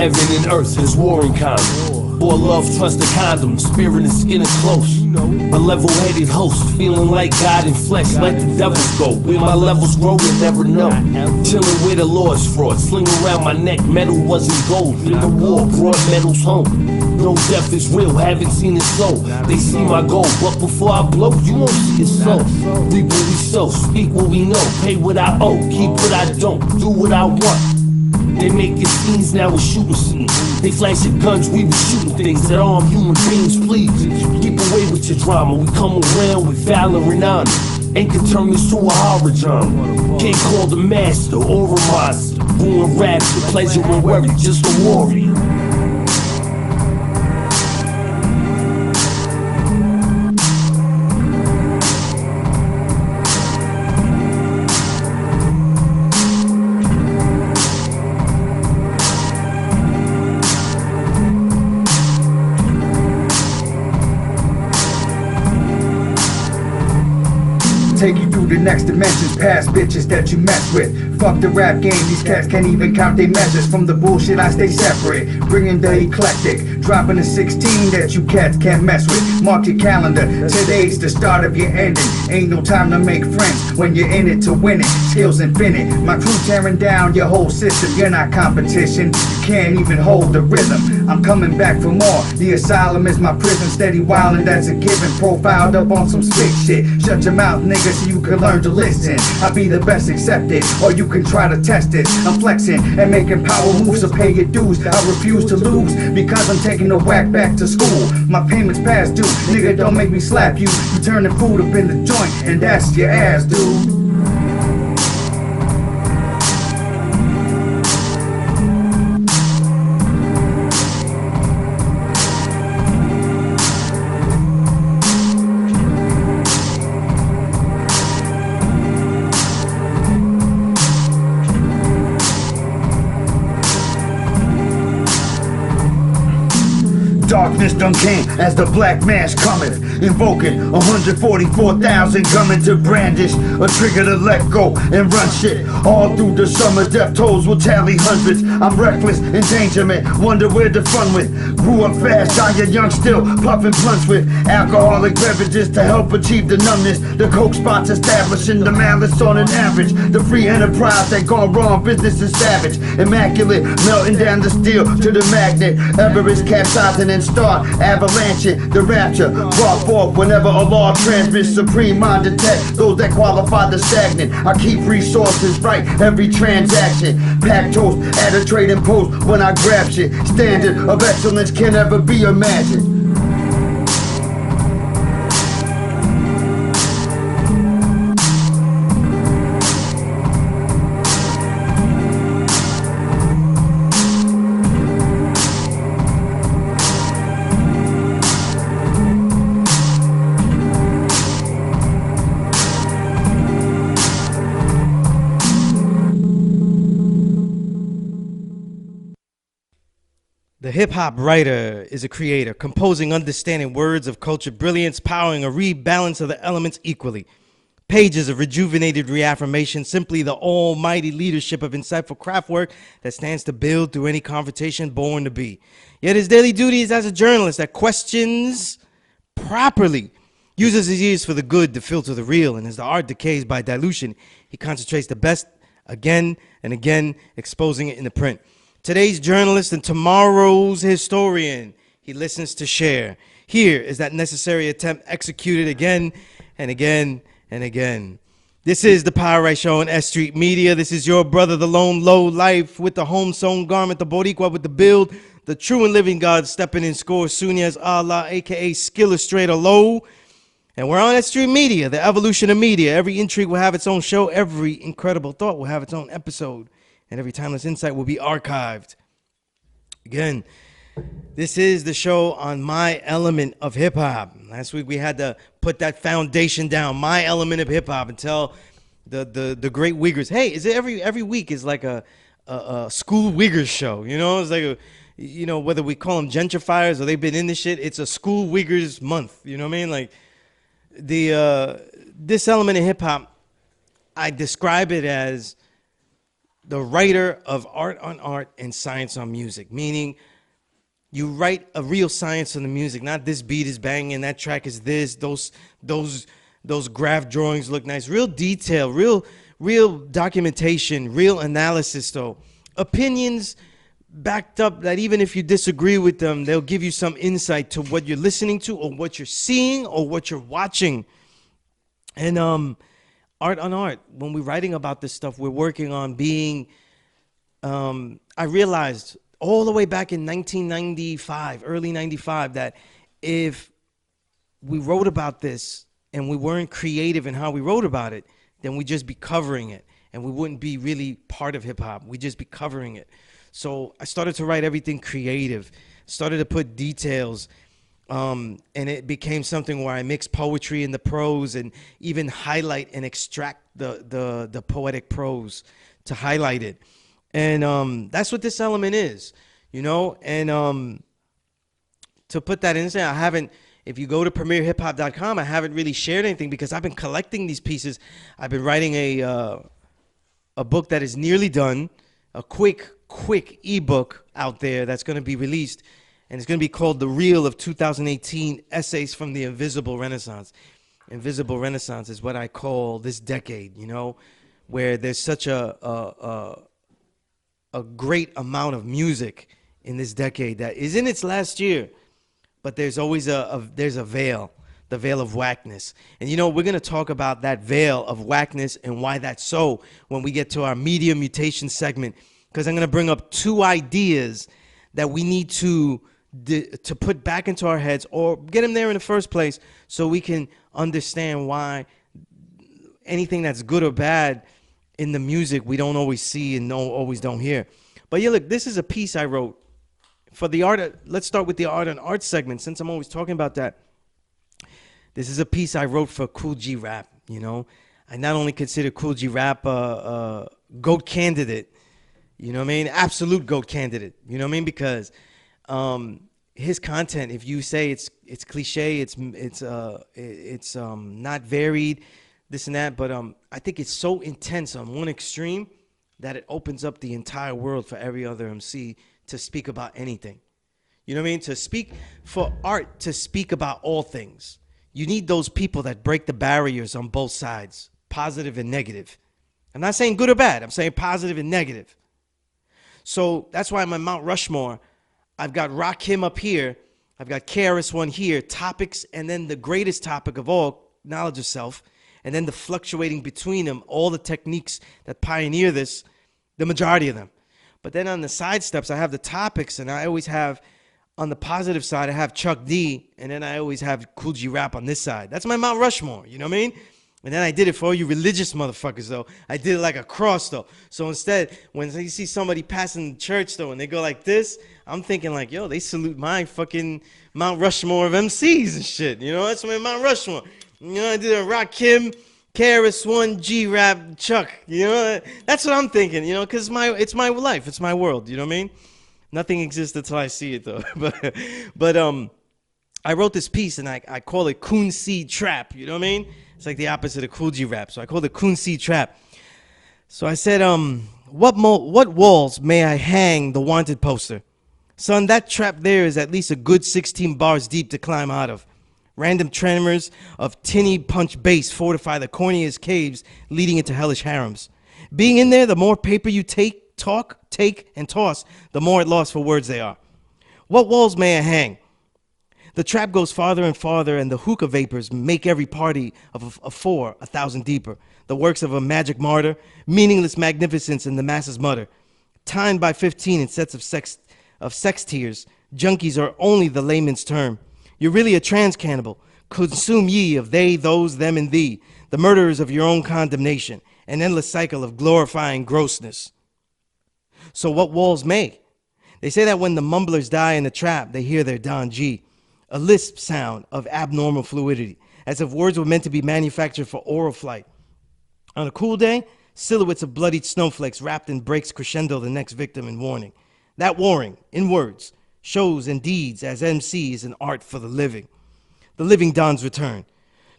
Heaven and earth is warring kind. Or love, trust, a condom. Spirit and skin is close. A level-headed host, feeling like God in flesh. Let the devils go. Where my levels grow, you never know. Chilling where the Lord's fraud. Sling around my neck, metal wasn't gold. In the war, brought medals home. No death is real, haven't seen it so. They see my goal, but before I blow, you won't see it so. Reap what we sow, speak what we know. Pay what I owe, keep what I don't, do what I want. They making scenes, now it's shooting scenes. They flashing guns, we be shooting things that arm human beings, please. Keep away with your drama, we come around with valor and honor. Ain't can turn this to a horror genre. Can't call the master or a monster. Ruin rapture, pleasure and worry, just a warrior. Take you through the next dimensions, past bitches that you mess with. Fuck the rap game, these cats can't even count their measures. From the bullshit I stay separate, bringing the eclectic, dropping a 16 that you cats can't mess with. Mark your calendar, today's the start of your ending. Ain't no time to make friends when you're in it to win it. Skills infinite, my crew tearing down your whole system. You're not competition, you can't even hold the rhythm. I'm coming back for more, the asylum is my prison. Steady wildin', that's a given, profiled up on some sick shit. Shut your mouth, nigga, so you can learn to listen. I'll be the best accepted, or you can try to test it. I'm flexing and making power moves, so pay your dues. I refuse to lose, because I'm taking the whack back to school. My payments past due, nigga, don't make me slap you. You turning food up in the joint, and that's your ass, dude. Darkness done came as the black mass cometh, invoking 144,000 coming to brandish a trigger to let go and run shit. All through the summer, death tolls will tally hundreds. I'm reckless, endangerment, wonder where the fun with. Grew up fast, dying young still, puffing blunts with alcoholic beverages to help achieve the numbness. The coke spots establishing the malice on an average. The free enterprise that gone wrong, business is savage. Immaculate, melting down the steel to the magnet. Everest capsizing and start avalanching. The rapture brought forth whenever a law transmits. Supreme mind detect those that qualify the stagnant. I keep resources right every transaction. Pack toast at a trading post when I grab shit. Standard of excellence can never be imagined. The hip-hop writer is a creator, composing, understanding words of culture brilliance, powering a rebalance of the elements equally. Pages of rejuvenated reaffirmation, simply the almighty leadership of insightful craft work that stands to build through any confrontation born to be. Yet his daily duty is as a journalist that questions properly, uses his ears for the good to filter the real, and as the art decays by dilution, he concentrates the best again and again, exposing it in the print. Today's journalist and tomorrow's historian, he listens to share. Here is that necessary attempt executed again and again and again. This is the Power Right Show on S.STREET Media. This is your brother, the lone low life with the home sewn garment, the Boricua with the build, the true and living God stepping in score, Sunyas Allah, a.k.a. Skillustrator Low. And we're on S.STREET Media, the evolution of media. Every intrigue will have its own show. Every incredible thought will have its own episode. And every timeless insight will be archived. Again, this is the show on my element of hip-hop. Last week we had to put that foundation down, my element of hip-hop, and tell the great wiggers, hey, is it every week is like a school wiggers show, you know? It's like, whether we call them gentrifiers or they've been in this shit, it's a school wiggers month, you know what I mean? Like, this element of hip-hop, I describe it as the writer of art on art and science on music, meaning you write a real science on the music, not this beat is banging, that track is this, those graph drawings look nice. Real detail, real documentation, real analysis though. Opinions backed up that even if you disagree with them, they'll give you some insight to what you're listening to or what you're seeing or what you're watching. And art on art, when we're writing about this stuff, we're working on being, I realized all the way back in 1995, early 95, that if we wrote about this and we weren't creative in how we wrote about it, then we'd just be covering it and we wouldn't be really part of hip hop. We'd just be covering it. So I started to write everything creative, started to put details, and it became something where I mix poetry and the prose and even highlight and extract the poetic prose to highlight it. And that's what this element is, you know? And to put that in there, I haven't, if you go to premierhiphop.com, I haven't really shared anything because I've been collecting these pieces. I've been writing a book that is nearly done, a quick ebook out there that's going to be released, and it's going to be called The Reel of 2018 Essays from the Invisible Renaissance. Invisible Renaissance is what I call this decade, you know, where there's such a great amount of music in this decade that is in its last year, but there's always there's a veil, the veil of whackness. And you know, we're going to talk about that veil of whackness and why that's so when we get to our media mutation segment, because I'm going to bring up two ideas that we need to put back into our heads or get them there in the first place so we can understand why anything that's good or bad in the music we don't always see and always don't hear. But yeah, look, this is a piece I wrote for the art. Let's start with the art and art segment since I'm always talking about that. This is a piece I wrote for Kool G Rap, you know. I not only consider Kool G Rap a GOAT candidate, you know what I mean? Absolute GOAT candidate, you know what I mean? Because his content, if you say it's cliche, it's not varied, this and that, but I think it's so intense on one extreme that it opens up the entire world for every other MC to speak about anything. You know what I mean? To speak for art, to speak about all things. You need those people that break the barriers on both sides, positive and negative. I'm not saying good or bad. I'm saying positive and negative. So that's why my Mount Rushmore, I've got Rakim up here, I've got KRS-One here, topics, and then the greatest topic of all, knowledge of self, and then the fluctuating between them, all the techniques that pioneer this, the majority of them. But then on the side steps, I have the topics, and I always have, on the positive side, I have Chuck D, and then I always have Kool G Rap on this side. That's my Mount Rushmore, you know what I mean? And then I did it for all you religious motherfuckers, though. I did it like a cross, though. So instead, when you see somebody passing the church, though, and they go like this, I'm thinking like, yo, they salute my fucking Mount Rushmore of MCs and shit. You know, that's my Mount Rushmore. You know, I did a Rakim, KRS-One, G-Rap, Chuck. You know, that's what I'm thinking, you know, because it's my life. It's my world, you know what I mean? Nothing exists until I see it, though. but I wrote this piece, and I call it Coon Seed Trap, you know what I mean? It's like the opposite of Kool G Rap. So I called it Coon Seed Trap. So I said, what walls may I hang the wanted poster? Son, that trap there is at least a good 16 bars deep to climb out of. Random tremors of tinny punch bass fortify the corniest caves leading into hellish harems. Being in there, the more paper you talk, take, and toss, the more at loss for words they are. What walls may I hang? The trap goes farther and farther, and the hookah vapors make every party of 1,000 deeper. The works of a magic martyr, meaningless magnificence in the masses mutter. Timed by 15 in sets of sex tears, junkies are only the layman's term. You're really a trans cannibal. Consume ye of they, those, them, and thee, the murderers of your own condemnation, an endless cycle of glorifying grossness. So what walls may? They say that when the mumblers die in the trap, they hear their Don G, a lisp sound of abnormal fluidity, as if words were meant to be manufactured for oral flight. On a cool day, silhouettes of bloodied snowflakes wrapped in breaks crescendo the next victim in warning. That warring, in words, shows and deeds as MC is an art for the living. The living Don's return.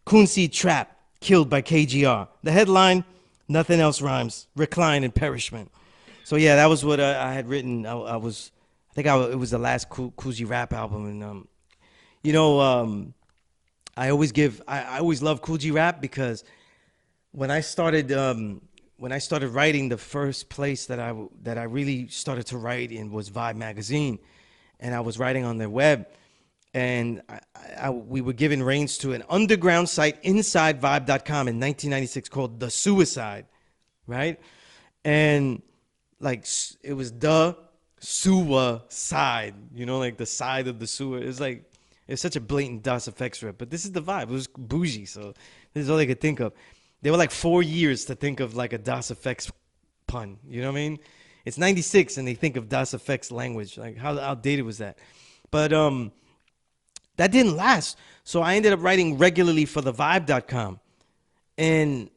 Coon Seed Trap, killed by KGR. The headline, nothing else rhymes. Recline and perishment. So yeah, that was what I had written. I think it was the last Kool G Rap album, and you know, I always love Kool G Rap because when I started writing, the first place that I really started to write in was Vibe magazine, and I was writing on their web, and we were given reins to an underground site inside Vibe.com in 1996 called The Suicide, right? And like it was the sewer side, like the side of the sewer. It's like it's such a blatant DOS effects rip, but this is the vibe. It was bougie, so this is all they could think of. They were like 4 years to think of like a DOS effects pun. You know what I mean? It's 96 and they think of DOS effects language. Like how outdated was that? But that didn't last. So I ended up writing regularly for the Vibe.com, and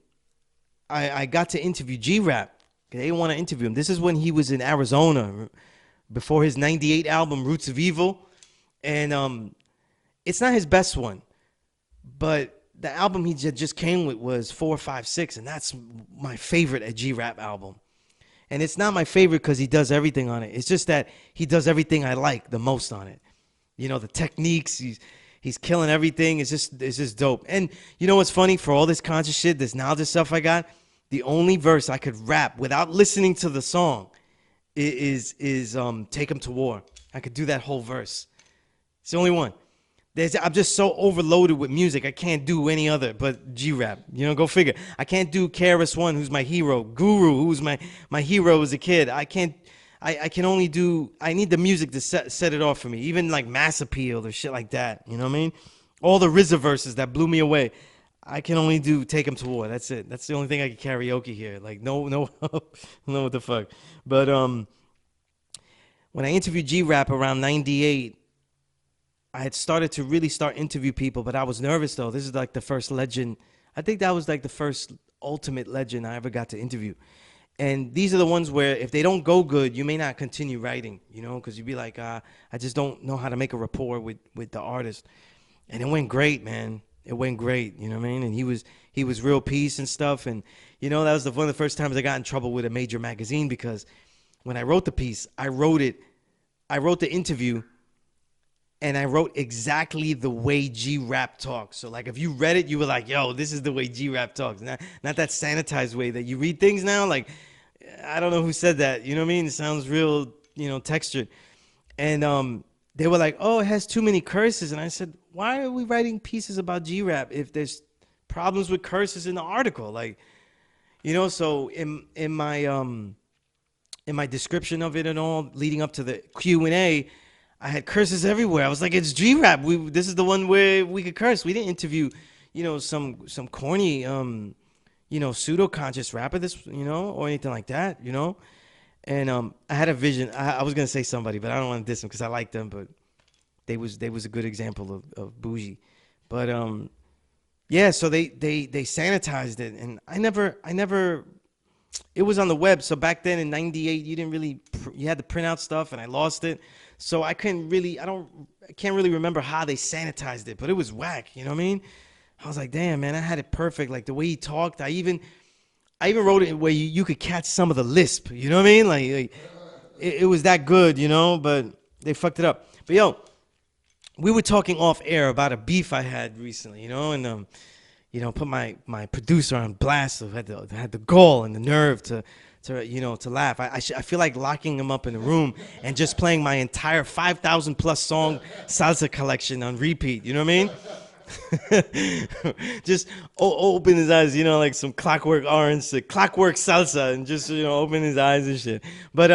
I got to interview G-Rap. They want to interview him. This is when he was in Arizona before his 98 album, Roots of Evil. And it's not his best one, but the album he just came with was 4, 5, 6, and that's my favorite at G-Rap album. And it's not my favorite because he does everything on it. It's just that he does everything I like the most on it. The techniques, he's killing everything. It's just dope. And you know what's funny? For all this conscious shit, this knowledge stuff I got, the only verse I could rap without listening to the song is Take 'Em to War. I could do that whole verse. It's the only one. I'm just so overloaded with music. I can't do any other but G-Rap. Go figure. I can't do KRS-One, who's my hero. Guru, who's my hero as a kid. I can only do, I need the music to set it off for me. Even like Mass Appeal or shit like that. You know what I mean? All the RZA verses that blew me away. I can only do Take 'Em to War. That's it. That's the only thing I can karaoke here. Like no, no what the fuck. But when I interviewed G-Rap around 98, I had started to really interview people, but I was nervous though. This is like the first legend. I think that was like the first ultimate legend I ever got to interview. And these are the ones where if they don't go good, you may not continue writing, because you'd be like, I just don't know how to make a rapport with the artist. And it went great, man. It went great, you know what I mean? And he was real peace and stuff. And, that was one of the first times I got in trouble with a major magazine because when I wrote the piece, I wrote the interview, and I wrote exactly the way G-Rap talks. So, like, if you read it, you were like, yo, this is the way G-Rap talks. Not that sanitized way that you read things now. Like, I don't know who said that. You know what I mean? It sounds real, textured. And they were like, oh, it has too many curses. And I said, why are we writing pieces about G-Rap if there's problems with curses in the article? Like, so in my description of it and all, leading up to the Q&A, I had curses everywhere. I was like, it's G-Rap. This is the one where we could curse. We didn't interview, some corny, pseudo-conscious rapper, or anything like that, And I had a vision. I was gonna say somebody, but I don't want to diss them because I like them. But they was a good example of bougie. But yeah. So they sanitized it, and I never. It was on the web. So back then in '98, you had to print out stuff, and I lost it. So I can't really remember how they sanitized it, but it was whack. You know what I mean? I was like, damn, man, I had it perfect. Like the way he talked, I even wrote it where you could catch some of the lisp. You know what I mean? Like it was that good, but they fucked it up. But yo, we were talking off air about a beef I had recently, and put my producer on blast. So had the gall and the nerve to laugh. I feel like locking him up in a room and just playing my entire 5,000 plus song salsa collection on repeat. You know what I mean? Just open his eyes, like some Clockwork Orange, Clockwork Salsa, and just open his eyes and shit. But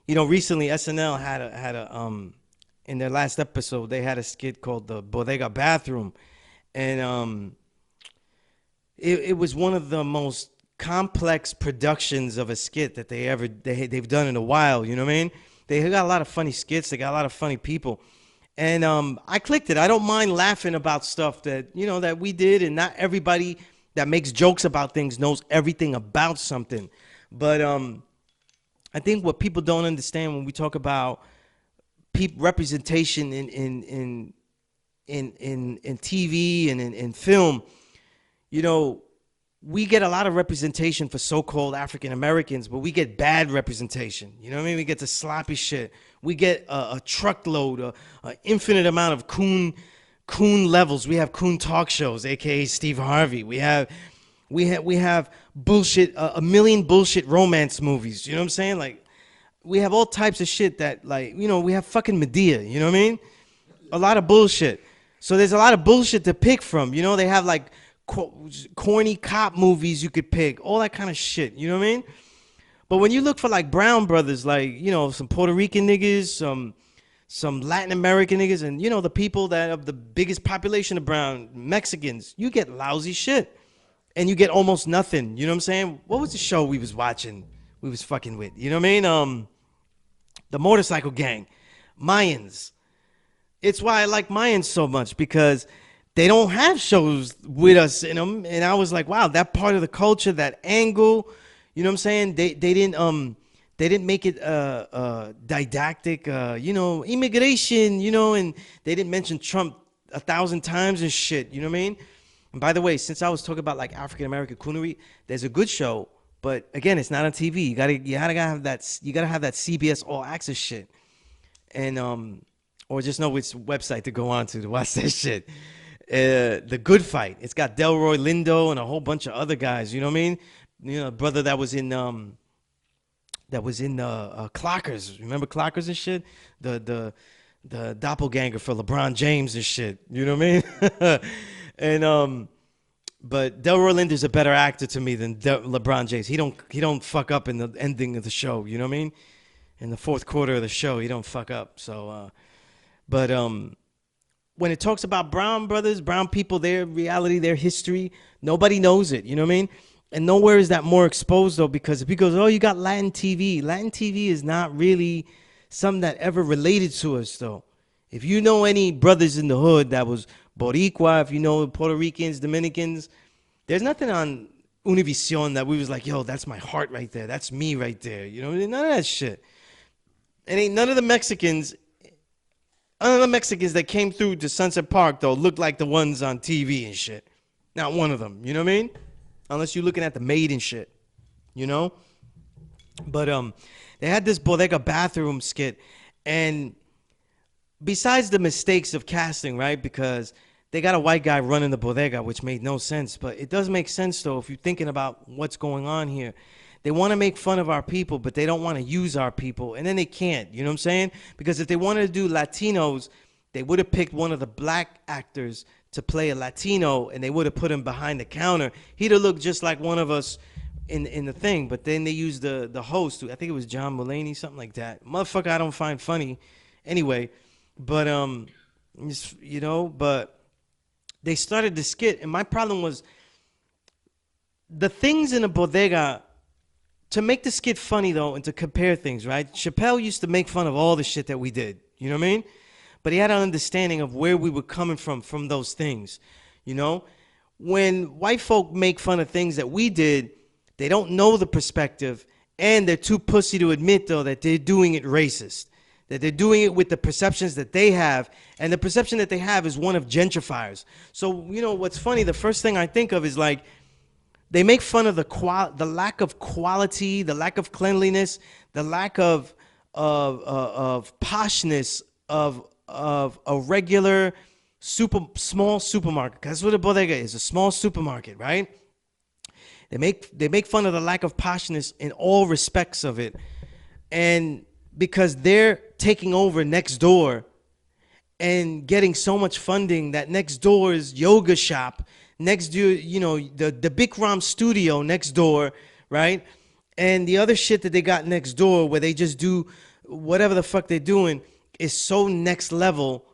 recently SNL had a in their last episode they had a skit called the Bodega Bathroom, and it was one of the most complex productions of a skit that they've done in a while. You know what I mean? They got a lot of funny skits. They got a lot of funny people. And I clicked it. I don't mind laughing about stuff that, that we did, and not everybody that makes jokes about things knows everything about something. But I think what people don't understand when we talk about representation in TV and in film, we get a lot of representation for so-called African Americans, but we get bad representation. You know what I mean? We get the sloppy shit. We get a truckload, an infinite amount of coon levels. We have coon talk shows, aka Steve Harvey. We have bullshit, a million bullshit romance movies. You know what I'm saying? Like, we have all types of shit that, like, you know, we have fucking Medea. You know what I mean? A lot of bullshit. So there's a lot of bullshit to pick from. You know, they have like corny cop movies you could pick, all that kind of shit. You know what I mean? But when you look for like brown brothers, like, you know, some Puerto Rican niggas, some Latin American niggas, and, you know, the people that have the biggest population of brown Mexicans, you get lousy shit. And you get almost nothing. You know what I'm saying? What was the show we was watching? We was fucking with. You know what I mean? The Motorcycle Gang. Mayans. It's why I like Mayans so much, because they don't have shows with us in them. And I was like, wow, that part of the culture, that angle, you know what I'm saying? They didn't make it didactic, you know, immigration, you know, and they didn't mention Trump 1,000 times and shit, you know what I mean? And by the way, since I was talking about like African American coonery, there's a good show, but again, it's not on TV. You gotta have that CBS All Access shit, and or just know which website to go on to watch that shit. The Good Fight. It's got Delroy Lindo and a whole bunch of other guys. You know what I mean? You know, brother that was in Clockers. Remember Clockers and shit? The doppelganger for LeBron James and shit. You know what I mean? And but Delroy Lindo's a better actor to me than LeBron James. He don't fuck up in the ending of the show. You know what I mean? In the fourth quarter of the show, he don't fuck up. So, but when it talks about brown brothers, brown people, their reality, their history, nobody knows it. You know what I mean? And nowhere is that more exposed though, because if he goes, oh, you got Latin TV. Latin TV is not really something that ever related to us though. If you know any brothers in the hood that was Boricua, if you know Puerto Ricans, Dominicans, there's nothing on Univision that we was like, yo, that's my heart right there. That's me right there. You know, none of that shit. And ain't none of the Mexicans that came through to Sunset Park, though, looked like the ones on TV and shit. Not one of them. You know what I mean? Unless you're looking at the maid and shit. You know? But they had this bodega bathroom skit, and besides the mistakes of casting, right? Because they got a white guy running the bodega, which made no sense. But it does make sense, though, if you're thinking about what's going on here. They want to make fun of our people, but they don't want to use our people. And then they can't, you know what I'm saying? Because if they wanted to do Latinos, they would have picked one of the black actors to play a Latino, and they would have put him behind the counter. He'd have looked just like one of us in the thing. But then they used the host, I think it was John Mulaney, something like that. Motherfucker I don't find funny. Anyway. But, you know, but they started the skit. And my problem was the things in a bodega, to make the skit funny, though, and to compare things, right? Chappelle used to make fun of all the shit that we did. You know what I mean? But he had an understanding of where we were coming from those things. You know? When white folk make fun of things that we did, they don't know the perspective. And they're too pussy to admit, though, that they're doing it racist. That they're doing it with the perceptions that they have, and the perception that they have is one of gentrifiers. So, you know, what's funny, the first thing I think of is like, they make fun of the lack of quality, the lack of cleanliness, the lack of poshness of a regular small supermarket. That's what a bodega is, a small supermarket, right? They make fun of the lack of poshness in all respects of it, and because they're taking over next door and getting so much funding that next door's yoga shop, next door, you know, the Bikram studio next door, right? And the other shit that they got next door where they just do whatever the fuck they're doing is so next level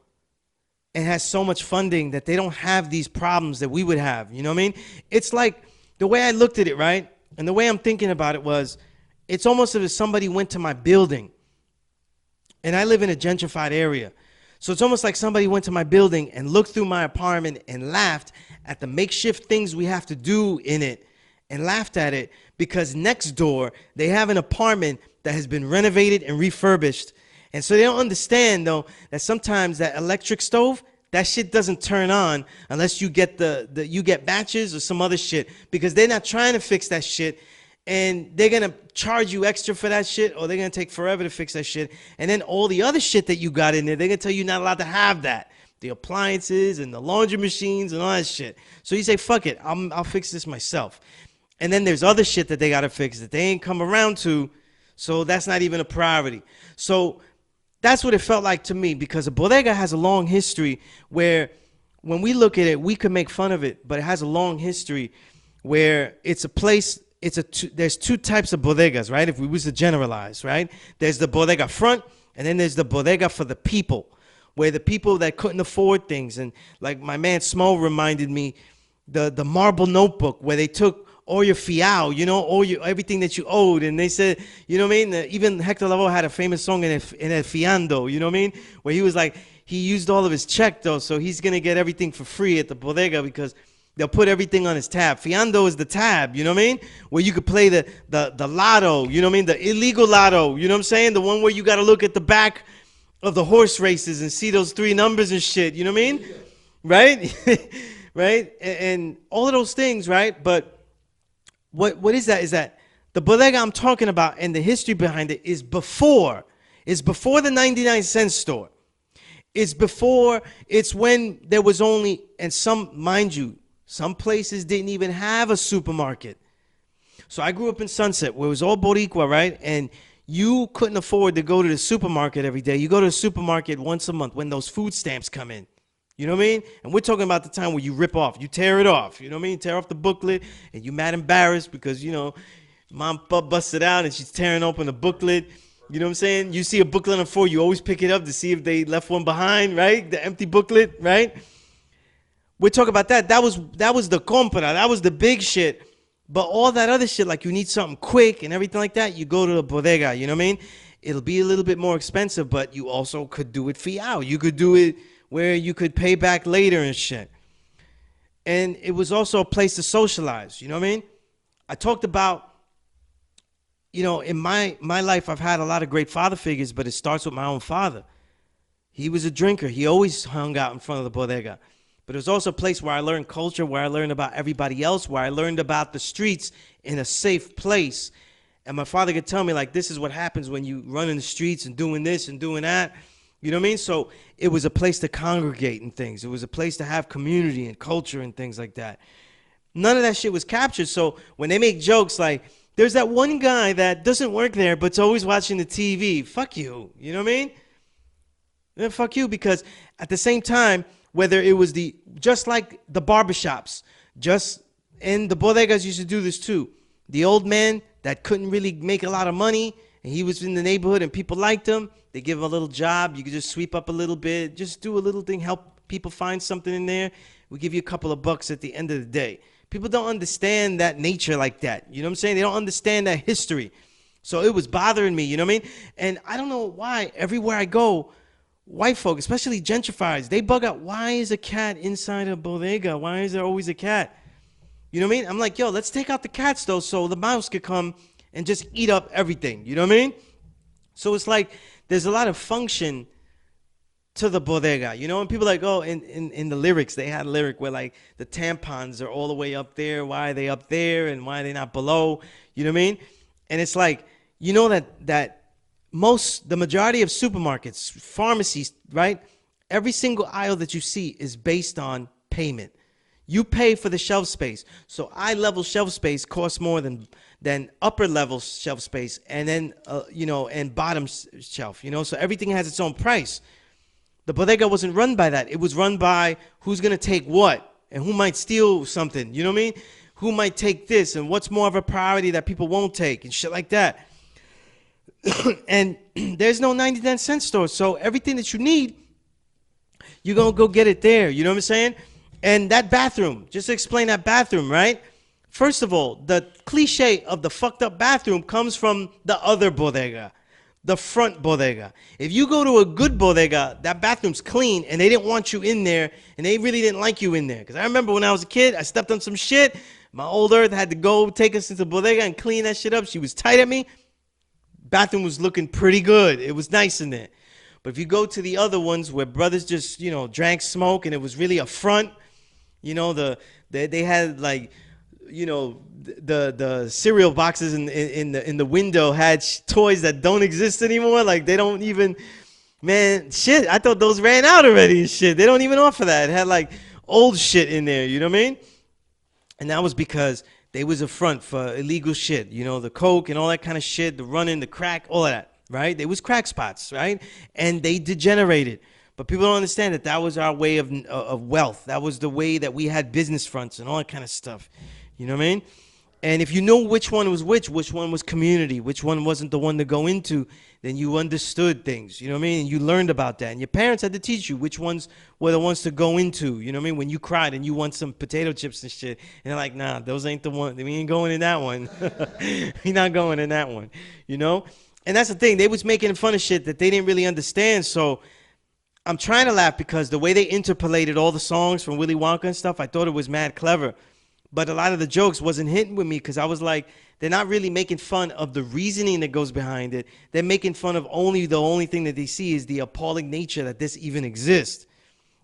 and has so much funding that they don't have these problems that we would have. You know what I mean? It's like the way I looked at it, right? And the way I'm thinking about it was, it's almost as if somebody went to my building. And I live in a gentrified area. So it's almost like somebody went to my building and looked through my apartment and laughed at the makeshift things we have to do in it, and laughed at it because next door they have an apartment that has been renovated and refurbished. And so they don't understand, though, that sometimes that electric stove, that shit doesn't turn on unless you get you get batches or some other shit, because they're not trying to fix that shit, and they're gonna charge you extra for that shit, or they're gonna take forever to fix that shit. And then all the other shit that you got in there, they're gonna tell you you're not allowed to have that. The appliances and the laundry machines and all that shit. So you say, fuck it, I'll fix this myself. And then there's other shit that they gotta fix that they ain't come around to, so that's not even a priority. So that's what it felt like to me, because a bodega has a long history where when we look at it, we could make fun of it, but it has a long history where it's a place, there's two types of bodegas, right? If we was to generalize, right? There's the bodega front, and then there's the bodega for the people, where the people that couldn't afford things, and like my man Smo reminded me, the marble notebook where they took all your fiao, you know, everything that you owed, and they said, you know what I mean? Even Hector Lavoe had a famous song in El Fiando, you know what I mean? Where he was like, he used all of his check though, so he's gonna get everything for free at the bodega because they'll put everything on his tab. Fiando is the tab, you know what I mean? Where you could play the lotto, you know what I mean? The illegal lotto, you know what I'm saying? The one where you gotta look at the back of the horse races and see those 3 numbers and shit, you know what I mean? Right? Right? And all of those things, right? But what is that? Is that the bodega I'm talking about and the history behind it is before the 99-cent store. It's when there was only, and mind you, some places didn't even have a supermarket. So I grew up in Sunset where it was all Boricua, right? And you couldn't afford to go to the supermarket every day. You go to the supermarket once a month when those food stamps come in. You know what I mean? And we're talking about the time where you rip off, you tear it off. You know what I mean? Tear off the booklet, and you mad embarrassed because, you know, mom busted out and she's tearing open the booklet. You know what I'm saying? You see a booklet on the floor, you always pick it up to see if they left one behind, right? The empty booklet, right? We're talking about that. That was the compra. That was the big shit. But all that other shit, like you need something quick and everything like that, you go to the bodega. You know what I mean? It'll be a little bit more expensive, but you also could do it fiao. You could do it where you could pay back later and shit. And it was also a place to socialize. You know what I mean? I talked about, you know, in my life, I've had a lot of great father figures, but it starts with my own father. He was a drinker. He always hung out in front of the bodega. But it was also a place where I learned culture, where I learned about everybody else, where I learned about the streets in a safe place. And my father could tell me, like, this is what happens when you run in the streets and doing this and doing that. You know what I mean? So it was a place to congregate and things. It was a place to have community and culture and things like that. None of that shit was captured. So when they make jokes like, there's that one guy that doesn't work there but's always watching the TV. Fuck you. You know what I mean? Yeah, fuck you, because at the same time, whether it was just like the barbershops, and the bodegas used to do this too. The old man that couldn't really make a lot of money, and he was in the neighborhood and people liked him. They give him a little job. You could just sweep up a little bit, just do a little thing, help people find something in there. We give you a couple of bucks at the end of the day. People don't understand that nature like that. You know what I'm saying? They don't understand that history. So it was bothering me, you know what I mean? And I don't know why everywhere I go, white folk, especially gentrifiers, they bug out, why is a cat inside a bodega? Why is there always a cat? You know what I mean? I'm like, yo, let's take out the cats though, so the mouse could come and just eat up everything. You know what I mean? So it's like there's a lot of function to the bodega, you know? And people are like, oh, in the lyrics, they had a lyric where like the tampons are all the way up there. Why are they up there and why are they not below? You know what I mean? And it's like, you know that the majority of supermarkets, pharmacies, right? Every single aisle that you see is based on payment. You pay for the shelf space. So eye-level shelf space costs more than upper-level shelf space, and then, you know, and bottom shelf, you know? So everything has its own price. The bodega wasn't run by that. It was run by who's going to take what and who might steal something, you know what I mean? Who might take this and what's more of a priority that people won't take and shit like that. And there's no 99-cent store, so everything that you need, you're going to go get it there, you know what I'm saying? And that bathroom, just to explain that bathroom, right? First of all, the cliche of the fucked up bathroom comes from the other bodega, the front bodega. If you go to a good bodega, that bathroom's clean, and they didn't want you in there, and they really didn't like you in there. Because I remember when I was a kid, I stepped on some shit. My old earth had to go take us into the bodega and clean that shit up. She was tight at me. Bathroom was looking pretty good. It was nice in there. But if you go to the other ones where brothers just, drank smoke and it was really a front, they had like, the cereal boxes in the window had toys that don't exist anymore. Like they don't even, man, shit. I thought those ran out already and shit. They don't even offer that. It had like old shit in there. You know what I mean? And that was because they was a front for illegal shit. The coke and all that kind of shit, the running, the crack, all of that. Right? They was crack spots. Right? And they degenerated. But people don't understand that was our way of wealth. That was the way that we had business fronts and all that kind of stuff. You know what I mean? And if you know which one was which one was community, which one wasn't the one to go into, then you understood things. You know what I mean? And you learned about that. And your parents had to teach you which ones were the ones to go into. You know what I mean? When you cried and you want some potato chips and shit. And they're like, nah, those ain't the one. We ain't going in that one. We're not going in that one. And that's the thing. They was making fun of shit that they didn't really understand. So I'm trying to laugh because the way they interpolated all the songs from Willy Wonka and stuff, I thought it was mad clever. But a lot of the jokes wasn't hitting with me because I was like, they're not really making fun of the reasoning that goes behind it. They're making fun of the only thing that they see is the appalling nature that this even exists.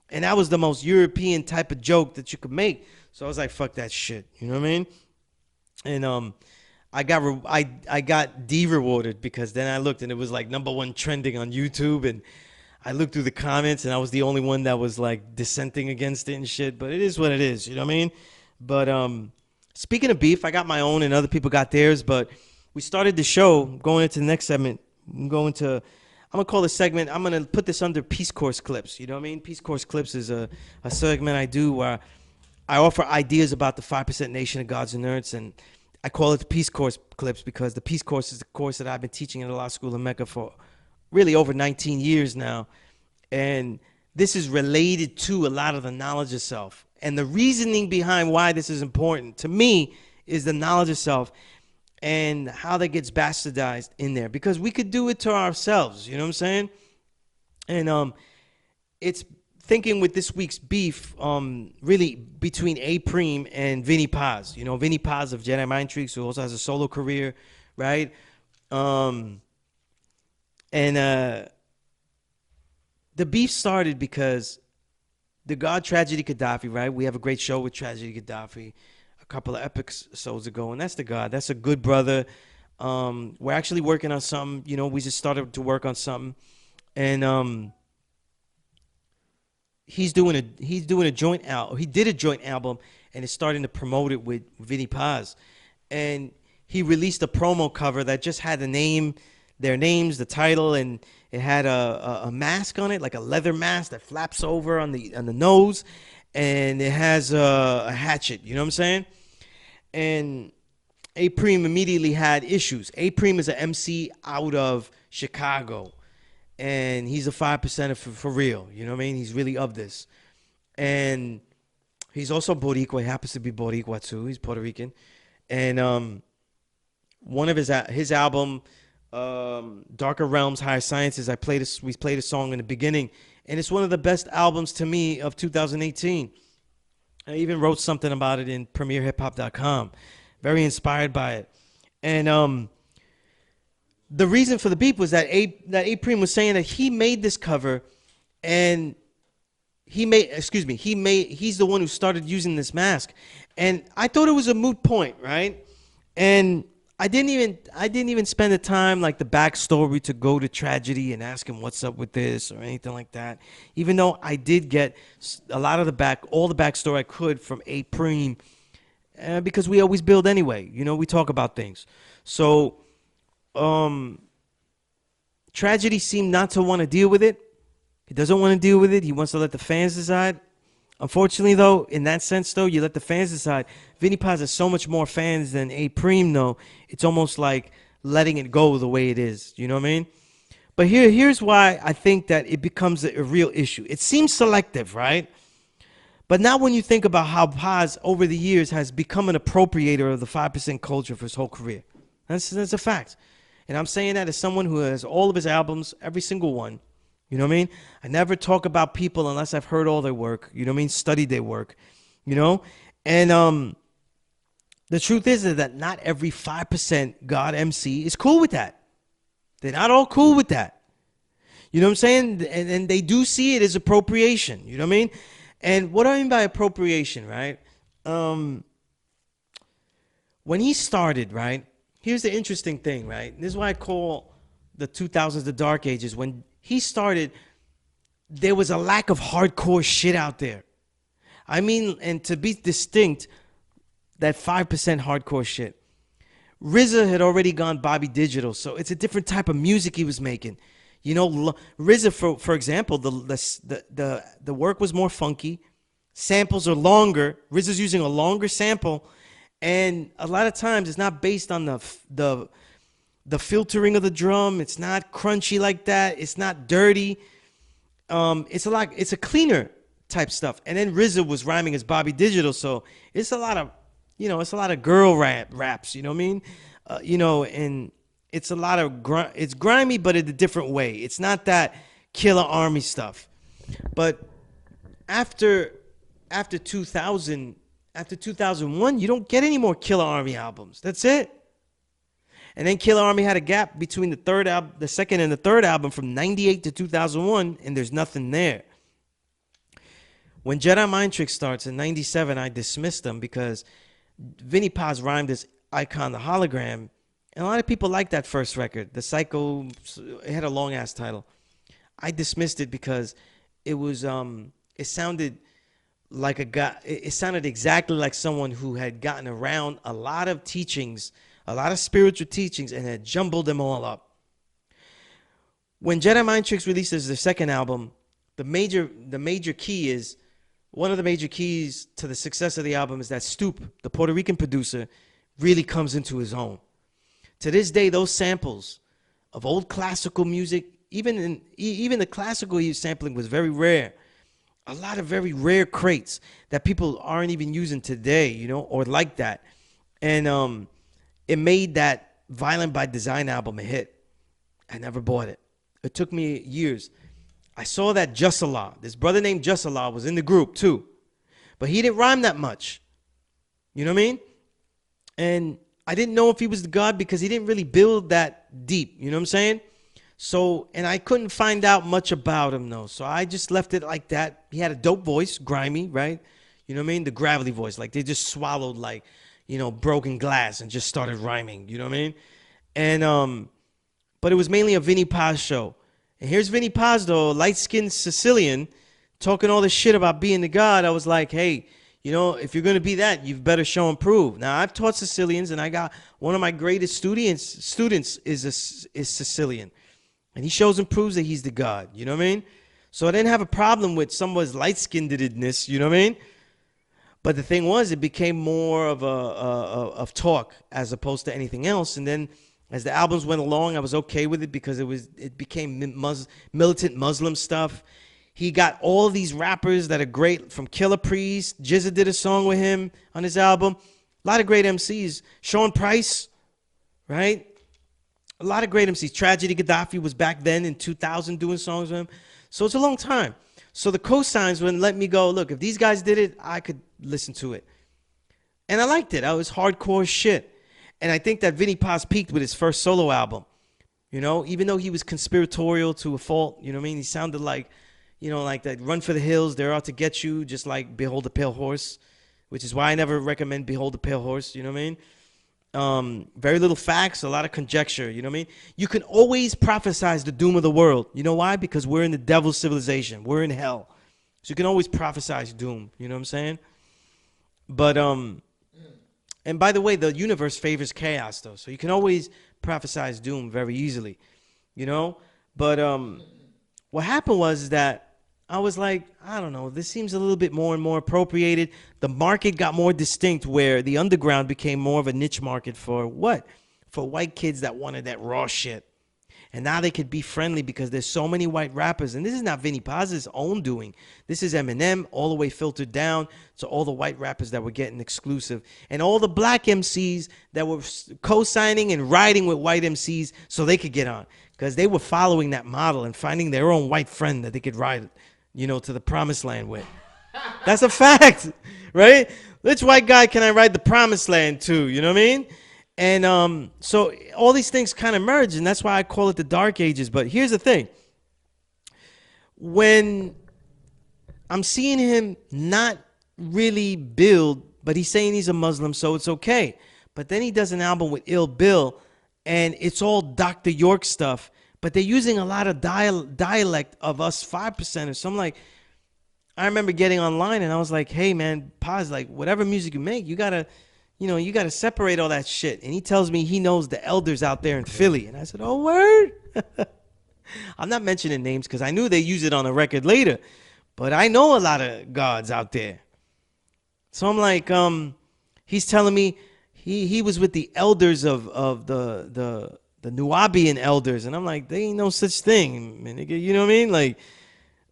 And that was the most European type of joke that you could make. So I was like, fuck that shit. You know what I mean? And I got de-rewarded because then I looked and it was like #1 trending on YouTube, and I looked through the comments and I was the only one that was like dissenting against it and shit. But it is what it is. You know what I mean? But speaking of beef, I got my own and other people got theirs. But we started the show going into the next segment. I'm going to call this segment, I'm going to put this under Peace Course Clips. You know what I mean? Peace Course Clips is a segment I do where I offer ideas about the 5% Nation of Gods and Nerds. And I call it the Peace Course Clips because the Peace Course is the course that I've been teaching in the law school in Mecca for really over 19 years now. And this is related to a lot of the knowledge of self. And the reasoning behind why this is important to me is the knowledge of self and how that gets bastardized in there. Because we could do it to ourselves, you know what I'm saying? And it's thinking with this week's beef, really between A-Preem and Vinnie Paz. Vinnie Paz of Jedi Mind Tricks, who also has a solo career, right? The beef started because the God Tragedy Gaddafi, right? We have a great show with Tragedy Gaddafi a couple of episodes ago, and that's the God. That's a good brother. We're actually working on something. We just started to work on something, and he's doing a joint album. He did a joint album, and is starting to promote it with Vinnie Paz, and he released a promo cover that just had their names, the title, and it had a mask on it, like a leather mask that flaps over on the nose, and it has a hatchet. You know what I'm saying? And A-Preem immediately had issues. A-Preem is an MC out of Chicago, and he's a 5%er for real. You know what I mean? He's really of this, and he's also Boricua. He happens to be Boricua too. He's Puerto Rican, and one of his album. Darker Realms, Higher Sciences. We played a song in the beginning, and it's one of the best albums to me of 2018. I even wrote something about it in premierhiphop.com. Very inspired by it. And the reason for the beef was that A-Preem was saying that he made this cover, and he's the one who started using this mask. And I thought it was a moot point, right? And I didn't even spend the time, like the backstory, to go to Tragedy and ask him what's up with this or anything like that. Even though I did get a lot of all the backstory I could from A-Preem, because we always build anyway. We talk about things. So, Tragedy seemed not to want to deal with it. He doesn't want to deal with it. He wants to let the fans decide. Unfortunately, though, in that sense, though, you let the fans decide. Vinnie Paz has so much more fans than A-Preem, though. It's almost like letting it go the way it is. You know what I mean? But here's why I think that it becomes a real issue. It seems selective, right? But now when you think about how Paz, over the years, has become an appropriator of the 5% culture for his whole career. That's a fact. And I'm saying that as someone who has all of his albums, every single one. You know what I mean? I never talk about people unless I've heard all their work. You know what I mean? Studied their work. And the truth is that not every 5% God MC is cool with that. They're not all cool with that. You know what I'm saying? And they do see it as appropriation. You know what I mean? And what I mean by appropriation, right? When he started, right? Here's the interesting thing, right? This is why I call the 2000s the dark ages. When he started, there was a lack of hardcore shit out there. I mean, and to be distinct, that 5% hardcore shit. RZA had already gone Bobby Digital, so it's a different type of music he was making. You know, RZA, for example, the work was more funky. Samples are longer. RZA's using a longer sample, and a lot of times it's not based on the filtering of the drum. It's not crunchy like that. It's not dirty. It's a cleaner type stuff. And then RZA was rhyming as Bobby Digital, so it's a lot of, it's a lot of girl raps. You know what I mean? And it's a lot of it's grimy, but in a different way. It's not that Killer Army stuff. But after 2000, after 2001, you don't get any more Killer Army albums. That's it. And then Killer Army had a gap between the second and the third album from 98 to 2001, and there's nothing there. When Jedi Mind Trick starts in 97, I dismissed them because Vinnie Paz rhymed as Icon the Hologram, and a lot of people liked that first record. The Psycho, it had a long-ass title. I dismissed it because it was, it sounded like a guy, it sounded exactly like someone who had gotten around a lot of teachings, a lot of spiritual teachings, and had jumbled them all up. When Jedi Mind Tricks releases their second album, the major key is, one of the major keys to the success of the album is that Stoop, the Puerto Rican producer, really comes into his own. To this day, those samples of old classical music, even the classical he was sampling was very rare. A lot of very rare crates that people aren't even using today, or like that. And it made that Violent by Design album a hit. I never bought it. It took me years. I saw that Just Allah, this brother named Just Allah, was in the group too. But he didn't rhyme that much. You know what I mean? And I didn't know if he was the God because he didn't really build that deep. You know what I'm saying? So, and I couldn't find out much about him though. So I just left it like that. He had a dope voice, grimy, right? You know what I mean? The gravelly voice. Like they just swallowed like, broken glass and just started rhyming. You know what I mean? And, but it was mainly a Vinnie Paz show. And here's Vinnie Paz, though, light-skinned Sicilian, talking all this shit about being the God. I was like, hey, if you're going to be that, you've better show and prove. Now, I've taught Sicilians, and I got one of my greatest students is Sicilian. And he shows and proves that he's the God. You know what I mean? So I didn't have a problem with someone's light-skinnedness. You know what I mean? But the thing was, it became more of talk as opposed to anything else. And then as the albums went along, I was okay with it because it became militant Muslim stuff. He got all these rappers that are great, from Killer Priest. Jizza did a song with him on his album. A lot of great MCs. Sean Price, right? A lot of great MCs. Tragedy Gaddafi was back then in 2000 doing songs with him. So it's a long time. So the cosigns wouldn't let me go, look, if these guys did it, I could listen to it. And I liked it. I was hardcore shit. And I think that Vinnie Paz peaked with his first solo album. Even though he was conspiratorial to a fault, you know what I mean? He sounded like, like that Run for the Hills, They're Out to Get You, just like Behold the Pale Horse, which is why I never recommend Behold the Pale Horse, you know what I mean? Very little facts, a lot of conjecture, you know what I mean? You can always prophesize the doom of the world. You know why? Because we're in the devil's civilization. We're in hell. So you can always prophesize doom, you know what I'm saying? But, and by the way, the universe favors chaos, though. So you can always prophesize doom very easily, But what happened was that I was like, I don't know, this seems a little bit more and more appropriated. The market got more distinct where the underground became more of a niche market for what? For white kids that wanted that raw shit. And now they could be friendly because there's so many white rappers. And this is not Vinnie Paz's own doing. This is Eminem all the way filtered down to all the white rappers that were getting exclusive. And all the black MCs that were co-signing and riding with white MCs so they could get on. Because they were following that model and finding their own white friend that they could ride, to the promised land with. That's a fact, right? Which white guy can I ride the promised land to, you know what I mean? And so all these things kind of merge, and that's why I call it the dark ages. But here's the thing. when I'm seeing him not really build, but he's saying he's a Muslim, so it's okay. But then he does an album with Ill Bill, and it's all Dr. York stuff, but they're using a lot of dialect of us 5%ers. So I'm like, I remember getting online and I was like, hey man, Paz, like whatever music you make, you gotta separate all that shit. And he tells me he knows the elders out there in Philly. And I said, oh, word? I'm not mentioning names because I knew they use it on a record later, but I know a lot of gods out there. So I'm like, he's telling me he was with the elders of the Nubian elders, and I'm like, they ain't no such thing, man. You know what I mean? Like,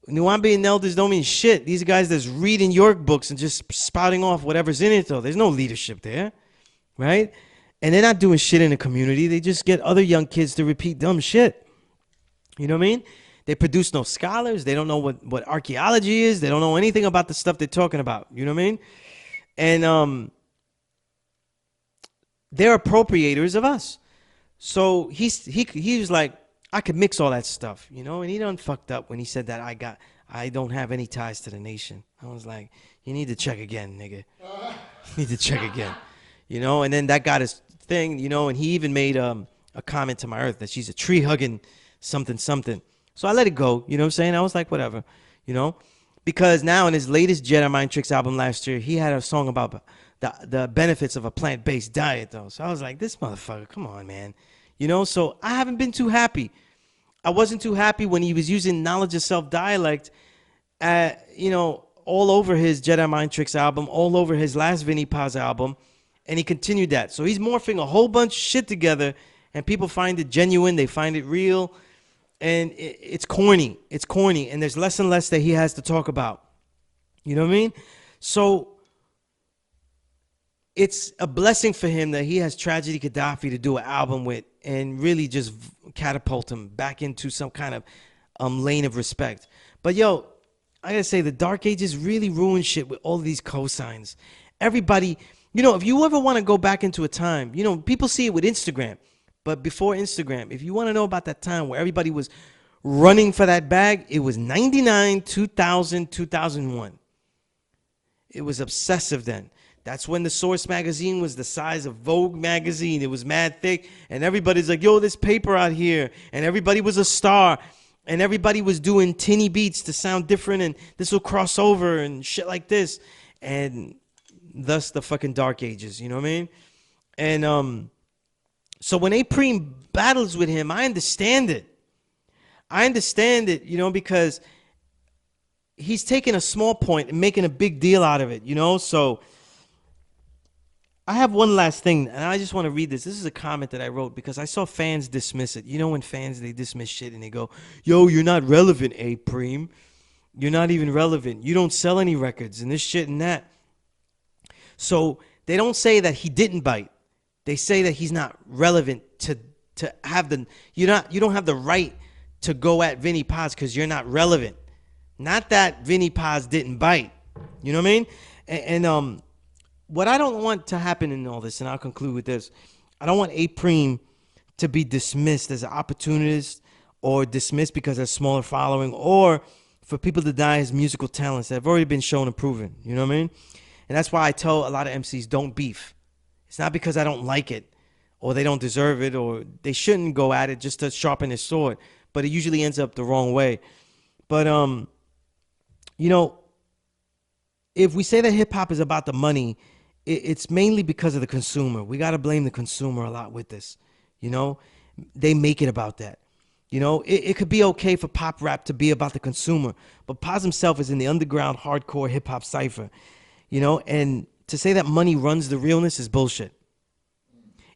Nubian elders don't mean shit. These are guys that's reading York books and just spouting off whatever's in it, though. There's no leadership there, right? And they're not doing shit in the community. They just get other young kids to repeat dumb shit. You know what I mean? They produce no scholars. They don't know what archaeology is. They don't know anything about the stuff they're talking about. You know what I mean? And they're appropriators of us. So he was like, I could mix all that stuff, you know? And he done fucked up when he said that I don't have any ties to the nation. I was like, you need to check again, nigga. You need to check again. You know? And then that got his thing, you know, and he even made a comment to my earth that she's a tree-hugging something. So I let it go, you know what I'm saying? I was like, whatever, you know? Because now in his latest Jedi Mind Tricks album last year, he had a song about the benefits of a plant-based diet, though. So I was like, this motherfucker, come on, man. You know, so I haven't been too happy. I wasn't too happy when he was using knowledge of self dialect, you know, all over his Jedi Mind Tricks album, all over his last Vinnie Paz album, and he continued that. So he's morphing a whole bunch of shit together, and people find it genuine, they find it real, and it's corny. It's corny, and there's less and less that he has to talk about. You know what I mean? So it's a blessing for him that he has Tragedy Gaddafi to do an album with and really just catapult him back into some kind of lane of respect. But yo, I gotta say, the Dark Ages really ruined shit with all of these cosigns. Everybody, you know, if you ever want to go back into a time, you know, people see it with Instagram, but before Instagram, if you want to know about that time where everybody was running for that bag, it was 99, 2000, 2001. It was obsessive then. That's when the Source magazine was the size of Vogue magazine. It was mad thick, and everybody's like, yo, this paper out here, and everybody was a star, and everybody was doing tinny beats to sound different, and this will cross over and shit like this, and thus the fucking Dark Ages, you know what I mean? And so when A-Preem battles with him, I understand it. I understand it, you know, because he's taking a small point and making a big deal out of it, you know? So I have one last thing, and I just want to read this. This is a comment that I wrote because I saw fans dismiss it. You know when fans, they dismiss shit and they go, yo, you're not relevant, A-Preem. You're not even relevant. You don't sell any records and this shit and that. So they don't say that he didn't bite. They say that he's not relevant to have the, you don't have the right to go at Vinnie Paz because you're not relevant. Not that Vinnie Paz didn't bite. You know what I mean? And what I don't want to happen in all this, and I'll conclude with this, I don't want A-Preem to be dismissed as an opportunist or dismissed because of a smaller following or for people to deny his musical talents that have already been shown and proven. You know what I mean? And that's why I tell a lot of MCs, don't beef. It's not because I don't like it or they don't deserve it or they shouldn't go at it just to sharpen his sword. But it usually ends up the wrong way. But, you know, if we say that hip-hop is about the money, it's mainly because of the consumer. We got to blame the consumer a lot with this. You know, they make it about that. You know, it could be okay for pop rap to be about the consumer, but Paz himself is in the underground hardcore hip hop cipher. You know, and to say that money runs the realness is bullshit.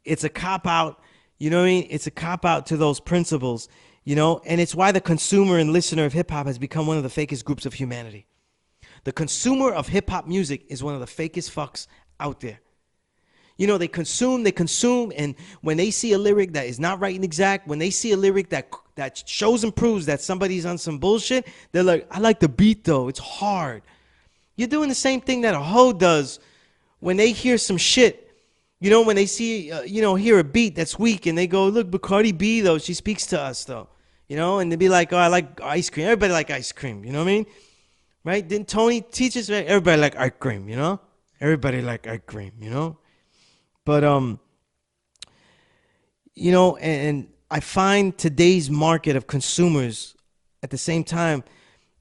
It's a cop out. You know what I mean? It's a cop out to those principles. You know, and it's why the consumer and listener of hip hop has become one of the fakest groups of humanity. The consumer of hip hop music is one of the fakest fucks out there. You know, they consume, and when they see a lyric that is not right and exact, when they see a lyric that shows and proves that somebody's on some bullshit, they're like, I like the beat though, it's hard. You're doing the same thing that a hoe does when they hear some shit. You know, when they see, hear a beat that's weak and they go, look, Bacardi B though, she speaks to us though. You know, and they'd be like, oh, I like ice cream. Everybody like ice cream. You know what I mean? Right? Didn't Tony teach us? Right? Everybody like ice cream. You know? Everybody like ice cream. You know? But you know, and I find today's market of consumers at the same time,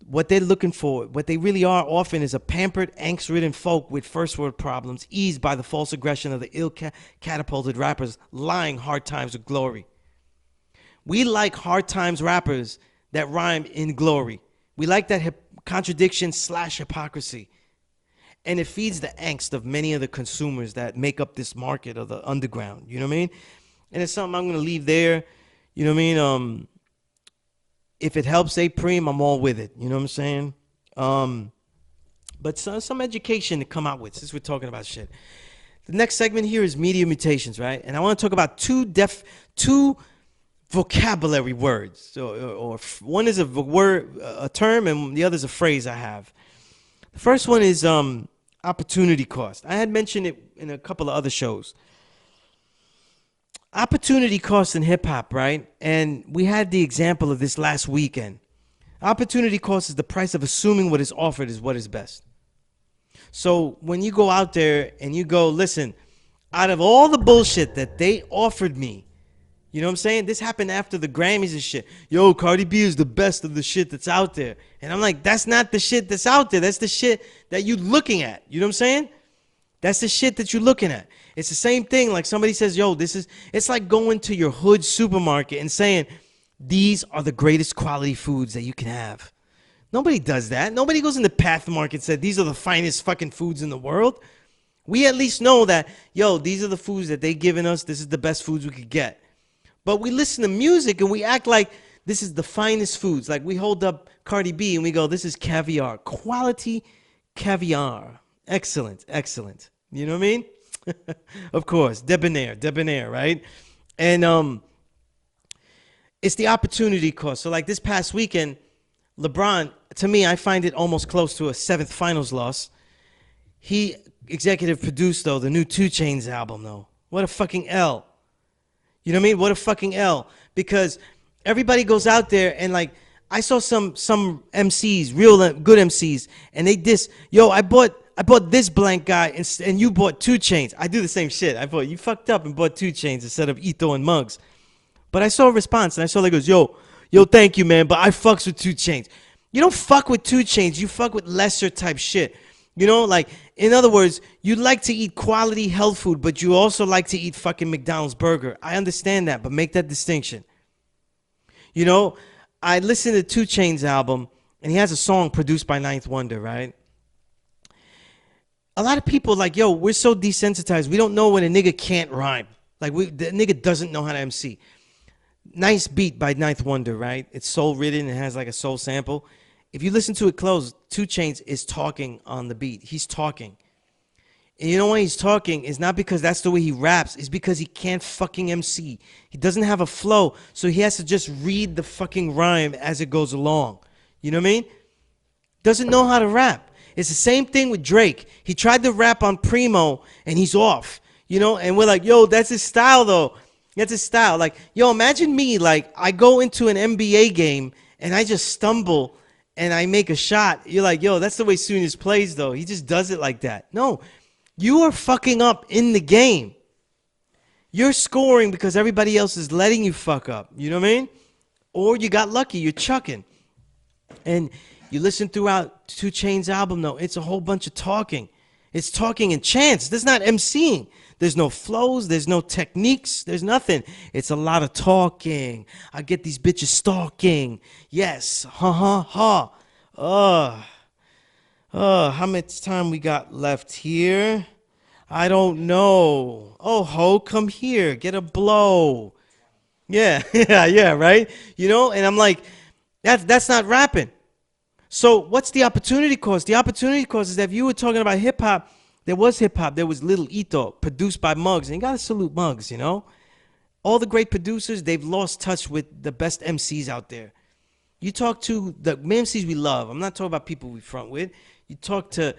what they're looking for, what they really are often is a pampered, angst-ridden folk with first world problems, eased by the false aggression of the ill-catapulted rappers lying hard times with glory. We like hard times rappers that rhyme in glory. We like that contradiction / hypocrisy. And it feeds the angst of many of the consumers that make up this market of the underground. You know what I mean? And it's something I'm going to leave there. You know what I mean? If it helps A-Preem, I'm all with it. You know what I'm saying? But some education to come out with, since we're talking about shit. The next segment here is media mutations, right? And I want to talk about two vocabulary words. So, or one is a term, and the other is a phrase I have. The first one is opportunity cost. I had mentioned it in a couple of other shows. Opportunity cost in hip hop, right? And we had the example of this last weekend. Opportunity cost is the price of assuming what is offered is what is best. So when you go out there and you go, listen, out of all the bullshit that they offered me, you know what I'm saying? This happened after the Grammys and shit. Yo, Cardi B is the best of the shit that's out there. And I'm like, that's not the shit that's out there. That's the shit that you're looking at. You know what I'm saying? That's the shit that you're looking at. It's the same thing. Like somebody says, yo, it's like going to your hood supermarket and saying, these are the greatest quality foods that you can have. Nobody does that. Nobody goes in the Path Market and said, these are the finest fucking foods in the world. We at least know that, yo, these are the foods that they given us. This is the best foods we could get. But we listen to music and we act like this is the finest foods. Like we hold up Cardi B and we go, this is caviar. Quality caviar. Excellent, excellent. You know what I mean? Of course, debonair, right? And it's the opportunity cost. So like this past weekend, LeBron, to me, I find it almost close to a 7th finals loss. He executive produced, though, the new 2 Chainz album, though. What a fucking L. You know what I mean? What a fucking L. Because everybody goes out there and like, I saw some MCs, real good MCs, and they diss, yo, I bought this blank guy and you bought 2 Chainz. I do the same shit. You fucked up and bought 2 Chainz instead of Ito and Muggs. But I saw a response and I saw they goes, yo, thank you, man, but I fucks with 2 Chainz. You don't fuck with 2 Chainz. You fuck with lesser type shit. You know, like, in other words, you like to eat quality health food, but you also like to eat fucking McDonald's burger. I understand that, but make that distinction. You know, I listened to 2 Chainz album, and he has a song produced by Ninth Wonder, right? A lot of people like, yo, we're so desensitized. We don't know when a nigga can't rhyme. Like, the nigga doesn't know how to MC. Nice beat by Ninth Wonder, right? It's soul ridden. It has like a soul sample. If you listen to it close, 2 Chainz is talking on the beat. He's talking. And you know why he's talking? It's not because that's the way he raps. It's because he can't fucking MC. He doesn't have a flow, so he has to just read the fucking rhyme as it goes along. You know what I mean? Doesn't know how to rap. It's the same thing with Drake. He tried to rap on Primo, and he's off. You know, and we're like, yo, that's his style, though. That's his style. Like, yo, imagine me, like, I go into an NBA game, and I just stumble, and I make a shot. You're like, yo, that's the way Soonius plays, though. He just does it like that. No, you are fucking up in the game. You're scoring because everybody else is letting you fuck up. You know what I mean? Or you got lucky. You're chucking. And you listen throughout 2 Chainz album, though. It's a whole bunch of talking. It's talking and chants. There's not MCing. There's no flows. There's no techniques. There's nothing. It's a lot of talking. I get these bitches stalking. Yes. Ha. How much time we got left here? I don't know. Oh, ho, come here. Get a blow. Yeah, right? You know, and I'm like, that's not rapping. So what's the opportunity cost? The opportunity cost is that if you were talking about hip-hop, there was hip-hop. There was Little Ito, produced by Muggs. And you got to salute Muggs, you know? All the great producers, they've lost touch with the best MCs out there. You talk to the MCs we love. I'm not talking about people we front with. You talk to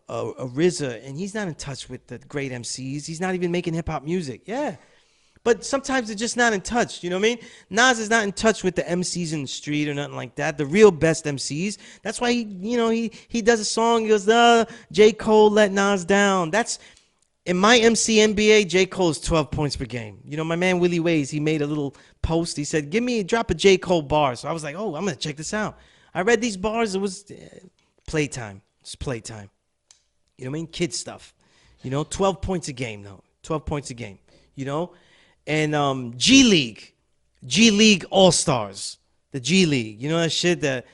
RZA, and he's not in touch with the great MCs. He's not even making hip-hop music. Yeah. But sometimes they're just not in touch. You know what I mean? Nas is not in touch with the MCs in the street or nothing like that. The real best MCs. That's why he does a song. He goes, J. Cole let Nas down. That's in my MC NBA. J. Cole's 12 points per game. You know, my man Willie Ways, he made a little post. He said, drop a J. Cole bar. So I was like, oh, I'm gonna check this out. I read these bars. It was playtime. It's playtime. You know what I mean? Kid stuff. 12 points a game though. 12 points a game. And G League All-Stars, the G League. You know that shit that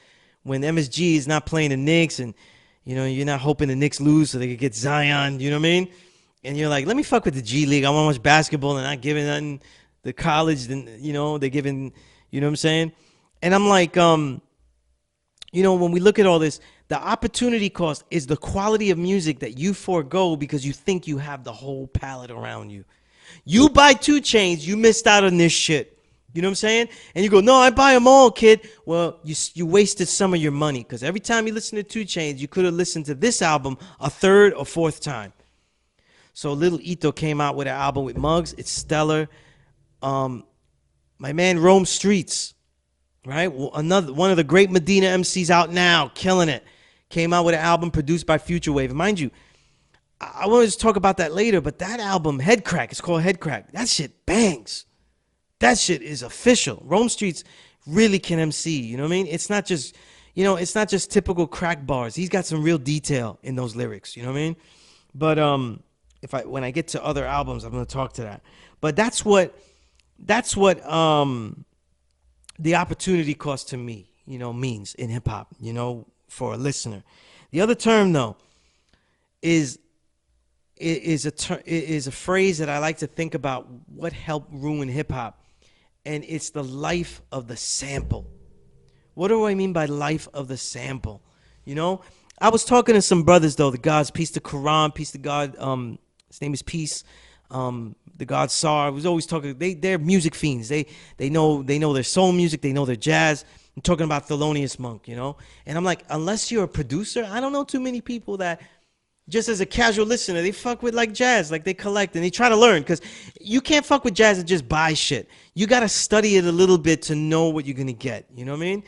when MSG is not playing the Knicks and, you're not hoping the Knicks lose so they could get Zion, you know what I mean? And you're like, let me fuck with the G League. I want to watch basketball and not giving nothing. The college, then, they're giving, you know what I'm saying? And I'm like, when we look at all this, the opportunity cost is the quality of music that you forego because you think you have the whole palette around you. You buy 2 Chainz, you missed out on this shit. You know what I'm saying? And you go, no, I buy them all, kid. Well, you wasted some of your money because every time you listen to 2 Chainz, you could have listened to this album a 3rd or 4th time. So Lil Ito came out with an album with Muggs. It's stellar. My man Rome Streets, right? One of the great Medina MCs out now, killing it. Came out with an album produced by Future Wave. And mind you, I want to talk about that later, but that album, Head Crack, it's called Head Crack. That shit bangs. That shit is official. Rome Streets really can MC, you know what I mean? It's not just, it's not just typical crack bars. He's got some real detail in those lyrics, you know what I mean? But when I get to other albums, I'm going to talk to that. But that's what the opportunity cost to me, means in hip hop, for a listener. The other term though is a phrase that I like to think about what helped ruin hip hop, and it's the life of the sample. What do I mean by life of the sample? I was talking to some brothers though, the gods, peace to Quran, peace to God. His name is Peace. The god Sar was always talking. They're music fiends. They know their soul music. They know their jazz. I'm talking about Thelonious Monk, and I'm like, unless you're a producer, I don't know too many people that just as a casual listener, they fuck with like jazz, like they collect and they try to learn, because you can't fuck with jazz and just buy shit. You got to study it a little bit to know what you're going to get. You know what I mean?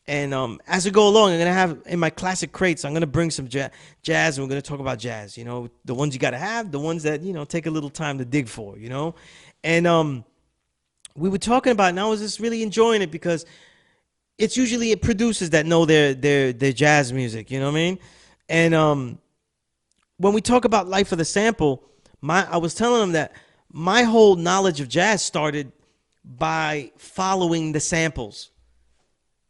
And as we go along, I'm going to have in my classic crates, I'm going to bring some jazz and we're going to talk about jazz, the ones you got to have, the ones that, take a little time to dig for, And we were talking about it, and I was just really enjoying it because it's usually producers that know their jazz music, you know what I mean? And when we talk about life of the sample, I was telling them that my whole knowledge of jazz started by following the samples.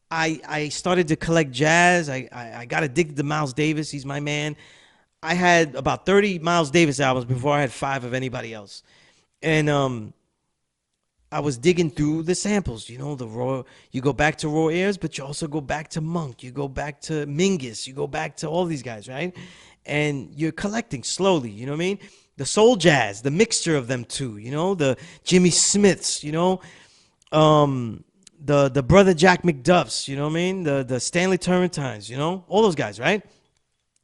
I started to collect jazz. I got addicted to Miles Davis. He's my man. I had about 30 Miles Davis albums before I had 5 of anybody else. And I was digging through the samples, the raw. You go back to Raw Ayers, but you also go back to Monk. You go back to Mingus. You go back to all these guys, right? And you're collecting slowly, you know what I mean? The soul jazz, the mixture of them two, the Jimmy Smiths, the brother Jack McDuffs, you know what I mean? The Stanley Turrentines, all those guys, right?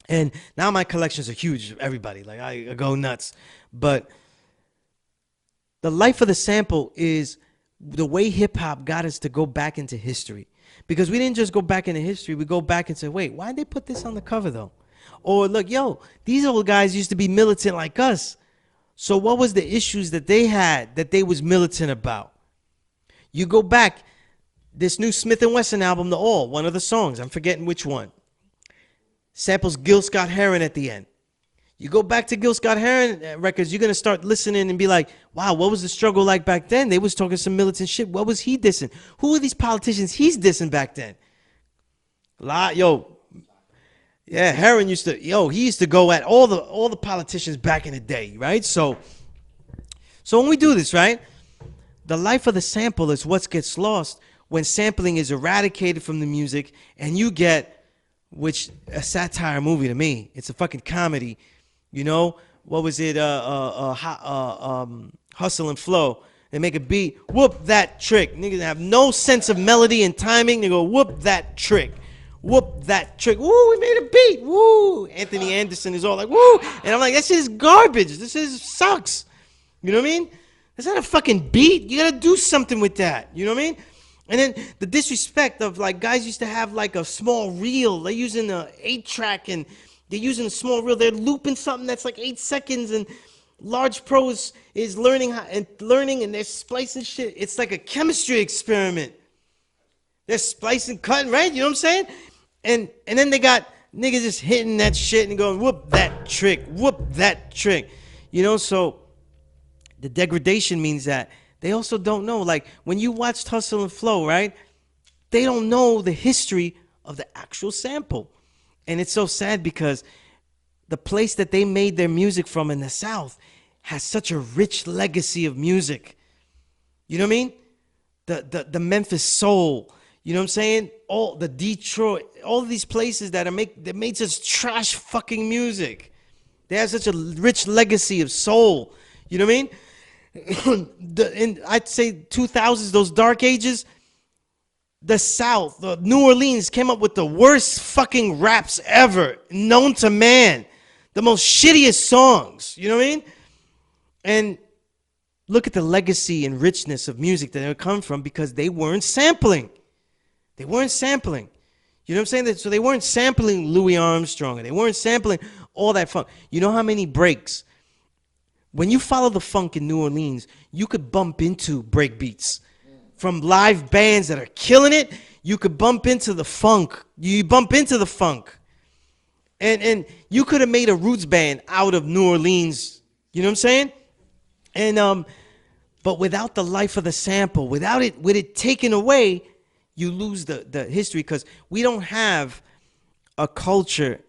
And now my collections are huge of everybody. Like I go nuts. But the life of the sample is the way hip hop got us to go back into history. Because we didn't just go back into history, we go back and say, wait, why'd they put this on the cover though? Or look, these old guys used to be militant like us. So what was the issues that they had that they was militant about? You go back, this new Smith & Wesson album, The All, one of the songs, I'm forgetting which one, samples Gil Scott-Heron at the end. You go back to Gil Scott-Heron records, you're going to start listening and be like, wow, what was the struggle like back then? They was talking some militant shit. What was he dissing? Who are these politicians he's dissing back then? Yeah, Heron he used to go at all the politicians back in the day, right? So when we do this, right, the life of the sample is what gets lost when sampling is eradicated from the music and you get, which a satire movie to me, it's a fucking comedy, what was it, Hustle and Flow. They make a beat, whoop that trick. Niggas have no sense of melody and timing. They go, whoop that trick. Whoop that trick. Woo, we made a beat. Woo. Anthony Anderson is all like, woo. And I'm like, that shit is garbage. This shit sucks. You know what I mean? That's not a fucking beat. You gotta do something with that. You know what I mean? And then the disrespect of like guys used to have like a small reel. They're using a 8-track and they're using a small reel. They're looping something that's like 8 seconds, and Large Pro is learning and they're splicing shit. It's like a chemistry experiment. They're splicing, cutting, right? You know what I'm saying? And then they got niggas just hitting that shit and going, whoop that trick, whoop that trick. You know, so the degradation means that they also don't know. Like when you watch Hustle and Flow, right? They don't know the history of the actual sample. And it's so sad because the place that they made their music from in the South has such a rich legacy of music. You know what I mean? The Memphis Soul, you know what I'm saying? All the Detroit, all of these places that made such trash fucking music. They have such a rich legacy of soul. You know what I mean? I'd say 2000s, those dark ages, the South, the New Orleans came up with the worst fucking raps ever known to man. The most shittiest songs. You know what I mean? And look at the legacy and richness of music that they come from because they weren't sampling. They weren't sampling. You know what I'm saying? So they weren't sampling Louis Armstrong. They weren't sampling all that funk. You know how many breaks? When you follow the funk in New Orleans, you could bump into break beats. From live bands that are killing it, you could bump into the funk. You bump into the funk. And you could have made a roots band out of New Orleans. You know what I'm saying? And but without the life of the sample, with it taken away, you lose the history because we don't have a culture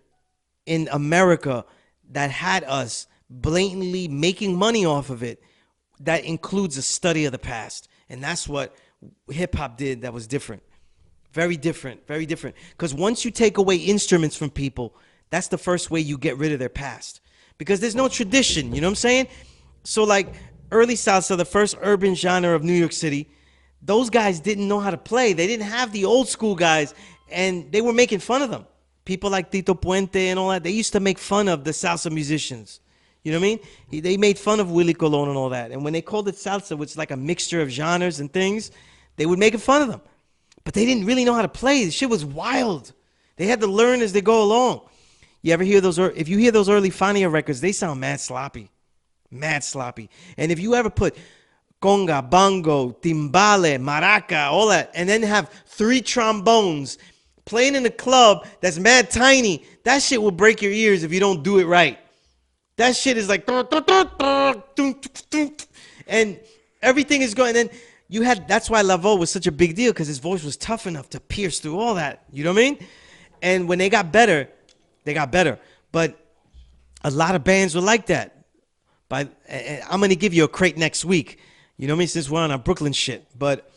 in America that had us blatantly making money off of it that includes a study of the past. And that's what hip-hop did that was different. Very different, very different. Because once you take away instruments from people, that's the first way you get rid of their past. Because there's no tradition, you know what I'm saying? So like early salsa, the first urban genre of New York City, those guys didn't know how to play. They didn't have the old school guys, and they were making fun of them. People like Tito Puente and all that, they used to make fun of the salsa musicians. You know what I mean? They made fun of Willie Colon and all that. And when they called it salsa, which is like a mixture of genres and things, they would make fun of them. But they didn't really know how to play. The shit was wild. They had to learn as they go along. You ever hear those? If you hear those early Fania records, they sound mad sloppy. Mad sloppy. And if you ever put conga, bongo, timbale, maraca, all that, and then have 3 trombones playing in a club that's mad tiny, that shit will break your ears if you don't do it right. That shit is like, and everything is going. And then that's why Lavo was such a big deal, because his voice was tough enough to pierce through all that. You know what I mean? And when they got better, they got better. But a lot of bands were like that. I'm going to give you a crate next week. You know what I mean? Since we're on our Brooklyn shit. But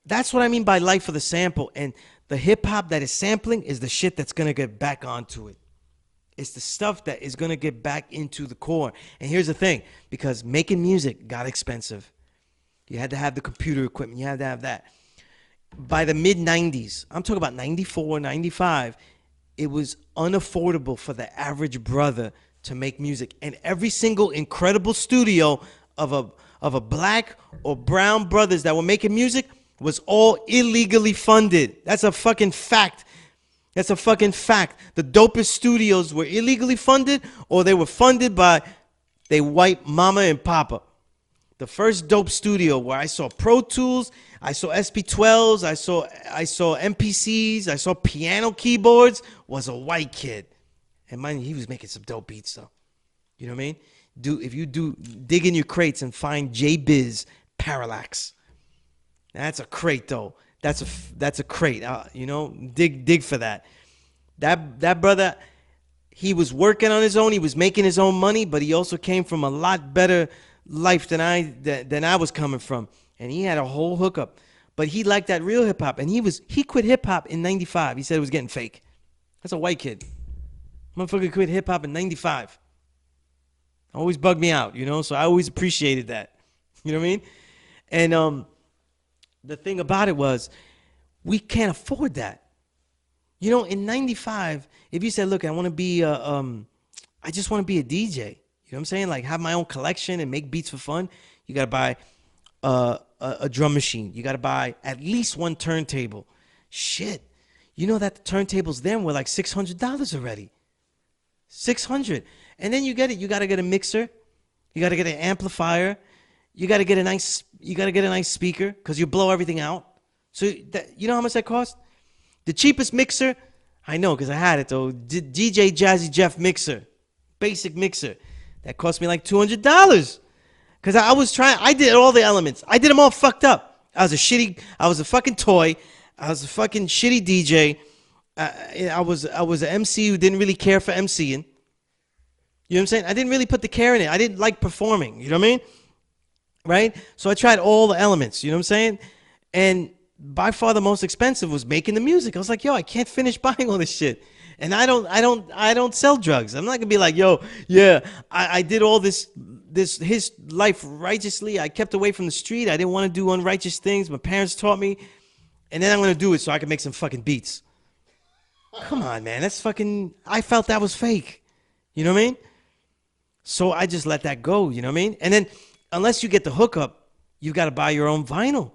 that's what I mean by life of the sample. And the hip hop that is sampling is the shit that's going to get back onto it. It's the stuff that is going to get back into the core. And here's the thing, because making music got expensive. You had to have the computer equipment. You had to have that. By the mid-90s, I'm talking about 94, 95, it was unaffordable for the average brother to make music. And every single incredible studio of a black or brown brothers that were making music was all illegally funded. That's a fucking fact. That's a fucking fact. The dopest studios were illegally funded, or they were funded by their white mama and papa. The first dope studio where I saw Pro Tools, I saw SP12s, I saw MPCs, I saw piano keyboards, was a white kid. And mind you, he was making some dope beats though. You know what I mean? If you dig in your crates and find J-Biz Parallax. That's a crate though. That's a crate. You know, dig for that. That brother, he was working on his own. He was making his own money, but he also came from a lot better life than I was coming from. And he had a whole hookup. But he liked that real hip hop, and he quit hip hop in '95. He said it was getting fake. That's a white kid. Motherfucker quit hip hop in '95. Always bugged me out, you know. So I always appreciated that. You know what I mean? And the thing about it was, we can't afford that. You know, in '95, if you said, "Look, I want to be I just want to be a DJ," you know You know what I'm saying? Like have my own collection and make beats for fun. You gotta buy a drum machine. You gotta buy at least one turntable. Shit, you know that the turntables then were like $600 already. 600, and then you get it. You gotta get a mixer. You gotta get an amplifier. You gotta get a nice speaker because you blow everything out. So that, you know how much that cost? The cheapest mixer, I know because I had it though. DJ Jazzy Jeff mixer, basic mixer, that cost me like $200. Because I did all the elements. I did them all fucked up. I was a fucking toy. I was a fucking shitty DJ. I was an MC who didn't really care for MCing. You know what I'm saying? I didn't really put the care in it. I didn't like performing. You know what I mean? Right? So I tried all the elements. You know what I'm saying? And by far the most expensive was making the music. I was like, yo, I can't finish buying all this shit. And I don't sell drugs. I'm not gonna be like, yo, yeah, I did all this his life righteously. I kept away from the street. I didn't want to do unrighteous things. My parents taught me. And then I'm gonna do it so I can make some fucking beats. Come on, man. That's fucking, I felt that was fake. You know what I mean? So I just let that go, you know what I mean? And then unless you get the hookup, you got to buy your own vinyl.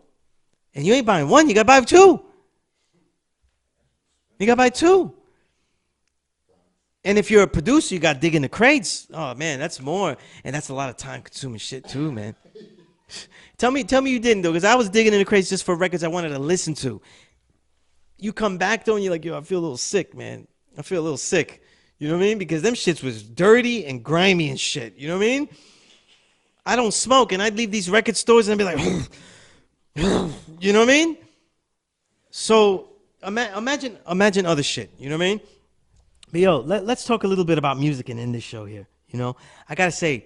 And you ain't buying one, you got to buy two. You got to buy two. And if you're a producer, you got to dig in the crates. Oh, man, that's more. And that's a lot of time-consuming shit too, man. Tell me you didn't, though, because I was digging in the crates just for records I wanted to listen to. You come back, though, and you're like, yo, I feel a little sick, man. I feel a little sick. You know what I mean? Because them shits was dirty and grimy and shit. You know what I mean? I don't smoke, and I'd leave these record stores and I'd be like, you know what I mean? So imagine other shit. You know what I mean? But yo, let's talk a little bit about music and end this show here. You know, I gotta say,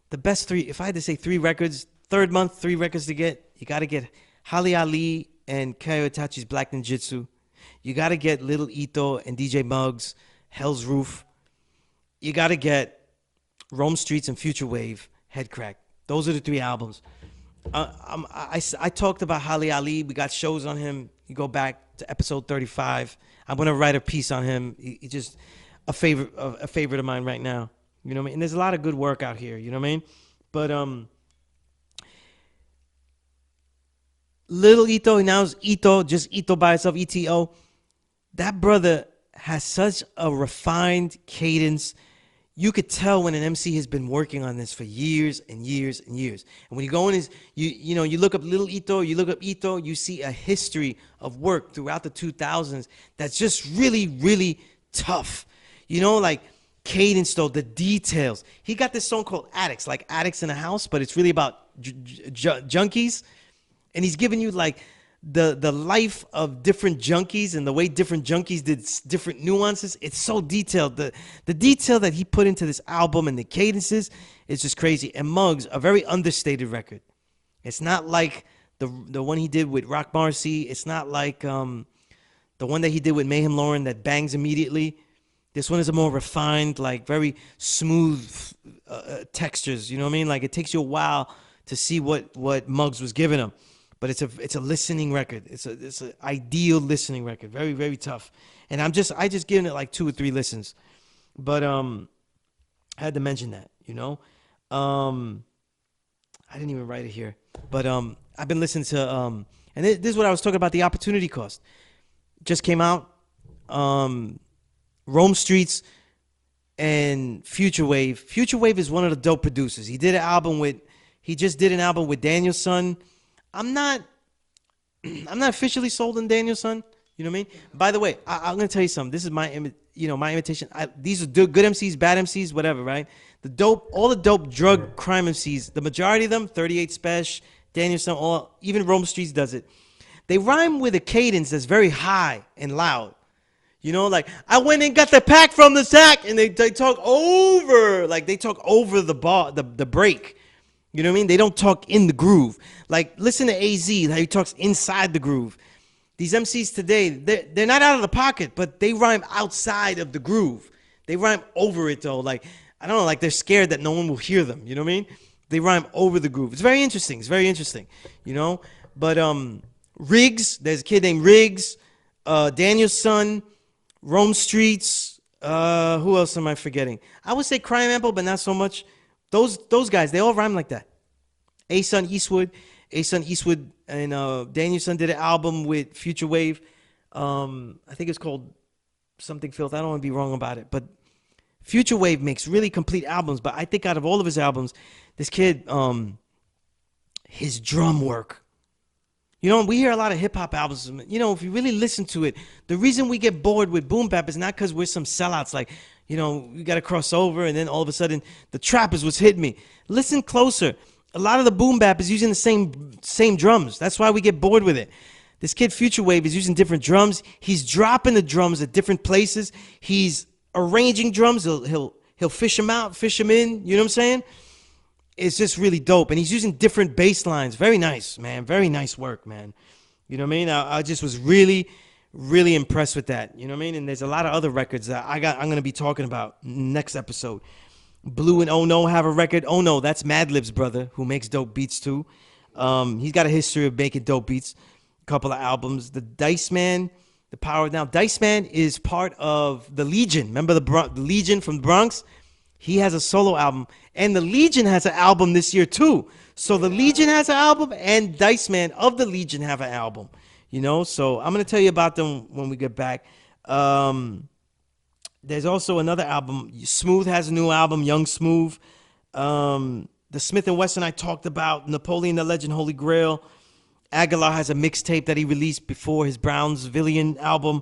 the best three. If I had to say 3 records, third month, 3 records to get, you gotta get Holly Ali and Kayo Itachi's Black Ninjutsu. You gotta get Little Ito and DJ Muggs, Hell's Roof. You gotta get Rome Streets and Future Wave, Head Crack. Those are the 3 albums. I talked about Holly Ali. We got shows on him. You go back to episode 35. I'm gonna write a piece on him. He's just a favorite of mine right now. You know what I mean? And there's a lot of good work out here. You know what I mean? But Little Ito, now it's Ito, just Ito by itself, ETO. That brother has such a refined cadence. You could tell when an MC has been working on this for years and years and years. And when you go in his, you know, you look up Little Ito, you look up Ito, you see a history of work throughout the 2000s that's just really, really tough. You know, like cadence though, the details. He got this song called Addicts, like addicts in a house, but it's really about junkies. And he's giving you like the life of different junkies and the way different junkies did different nuances. It's so detailed. The detail that he put into this album and the cadences is just crazy. And Muggs, a very understated record. It's not like the one he did with Rock Marcy. It's not like the one that he did with Mayhem Lauren that bangs immediately. This one is a more refined, like very smooth textures. You know what I mean? Like it takes you a while to see what Muggs was giving him. But it's a listening record. It's an ideal listening record. Very, very tough. And I just given it like 2 or 3 listens. But I had to mention that, you know. I didn't even write it here. But I've been listening to and this is what I was talking about, the opportunity cost. Just came out. Rome Streets and Future Wave. Future Wave is one of the dope producers. He just did an album with Daniel's son. I'm not officially sold on Daniel's son. You know what I mean? By the way, I'm gonna tell you something. This is my imitation. These are good MCs, bad MCs, whatever, right? All the dope drug crime MCs. The majority of them, 38 Special, Daniel's son, even Rome Streets does it. They rhyme with a cadence that's very high and loud. You know, like I went and got the pack from the sack, and they talk over, like they talk over the bar, the break. You know what I mean? They don't talk in the groove. Like, listen to AZ, how he talks inside the groove. These MCs today, they're not out of the pocket, but they rhyme outside of the groove. They rhyme over it, though. Like, I don't know, like they're scared that no one will hear them. You know what I mean? They rhyme over the groove. It's very interesting. It's very interesting, you know? But Riggs, there's a kid named Riggs, Daniel's son, Rome Streets. Who else am I forgetting? I would say Crime Ample, but not so much. Those guys, they all rhyme like that. A-Sun Eastwood and Danielson did an album with Future Wave. I think it's called something Filth. I don't want to be wrong about it, but Future Wave makes really complete albums. But I think out of all of his albums, this kid, his drum work. You know, we hear a lot of hip hop albums. You know, if you really listen to it, the reason we get bored with boom bap is not because we're some sellouts. Like, you know, we got to cross over, and then all of a sudden the trap is what's hitting me. Listen closer. A lot of the boom bap is using the same drums. That's why we get bored with it. This kid Future Wave is using different drums. He's dropping the drums at different places. He's arranging drums. He'll fish them out, fish them in. You know what I'm saying? It's just really dope. And he's using different bass lines. Very nice, man. Very nice work, man. You know what I mean? I just was really, really impressed with that. You know what I mean? And there's a lot of other records that I'm going to be talking about next episode. Blue and Oh No have a record. Oh No, that's Madlib's brother, who makes dope beats too. He's got a history of making dope beats. A couple of albums. The Dice Man, the Power. Now, Dice Man is part of the Legion. Remember the Legion from the Bronx? He has a solo album. And the Legion has an album this year too. So the Legion has an album, and Dice Man of the Legion have an album. You know, so I'm going to tell you about them when we get back. There's also another album. Smooth has a new album, Young Smooth. The Smith & Wesson I talked about. Napoleon the Legend, Holy Grail. Aguilar has a mixtape that he released before his Brownsvillian album.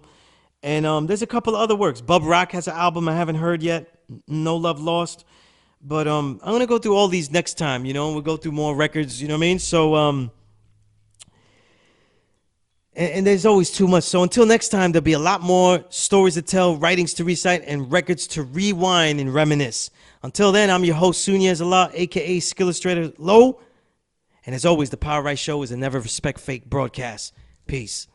And there's a couple of other works. Bub Rock has an album I haven't heard yet. No Love Lost. But I'm going to go through all these next time, you know. We'll go through more records, you know what I mean? So, and there's always too much. So until next time, there'll be a lot more stories to tell, writings to recite, and records to rewind and reminisce. Until then, I'm your host, Sunez Allah, a.k.a. Skillustrator Low. And as always, the Power Right Show is a never respect fake broadcast. Peace.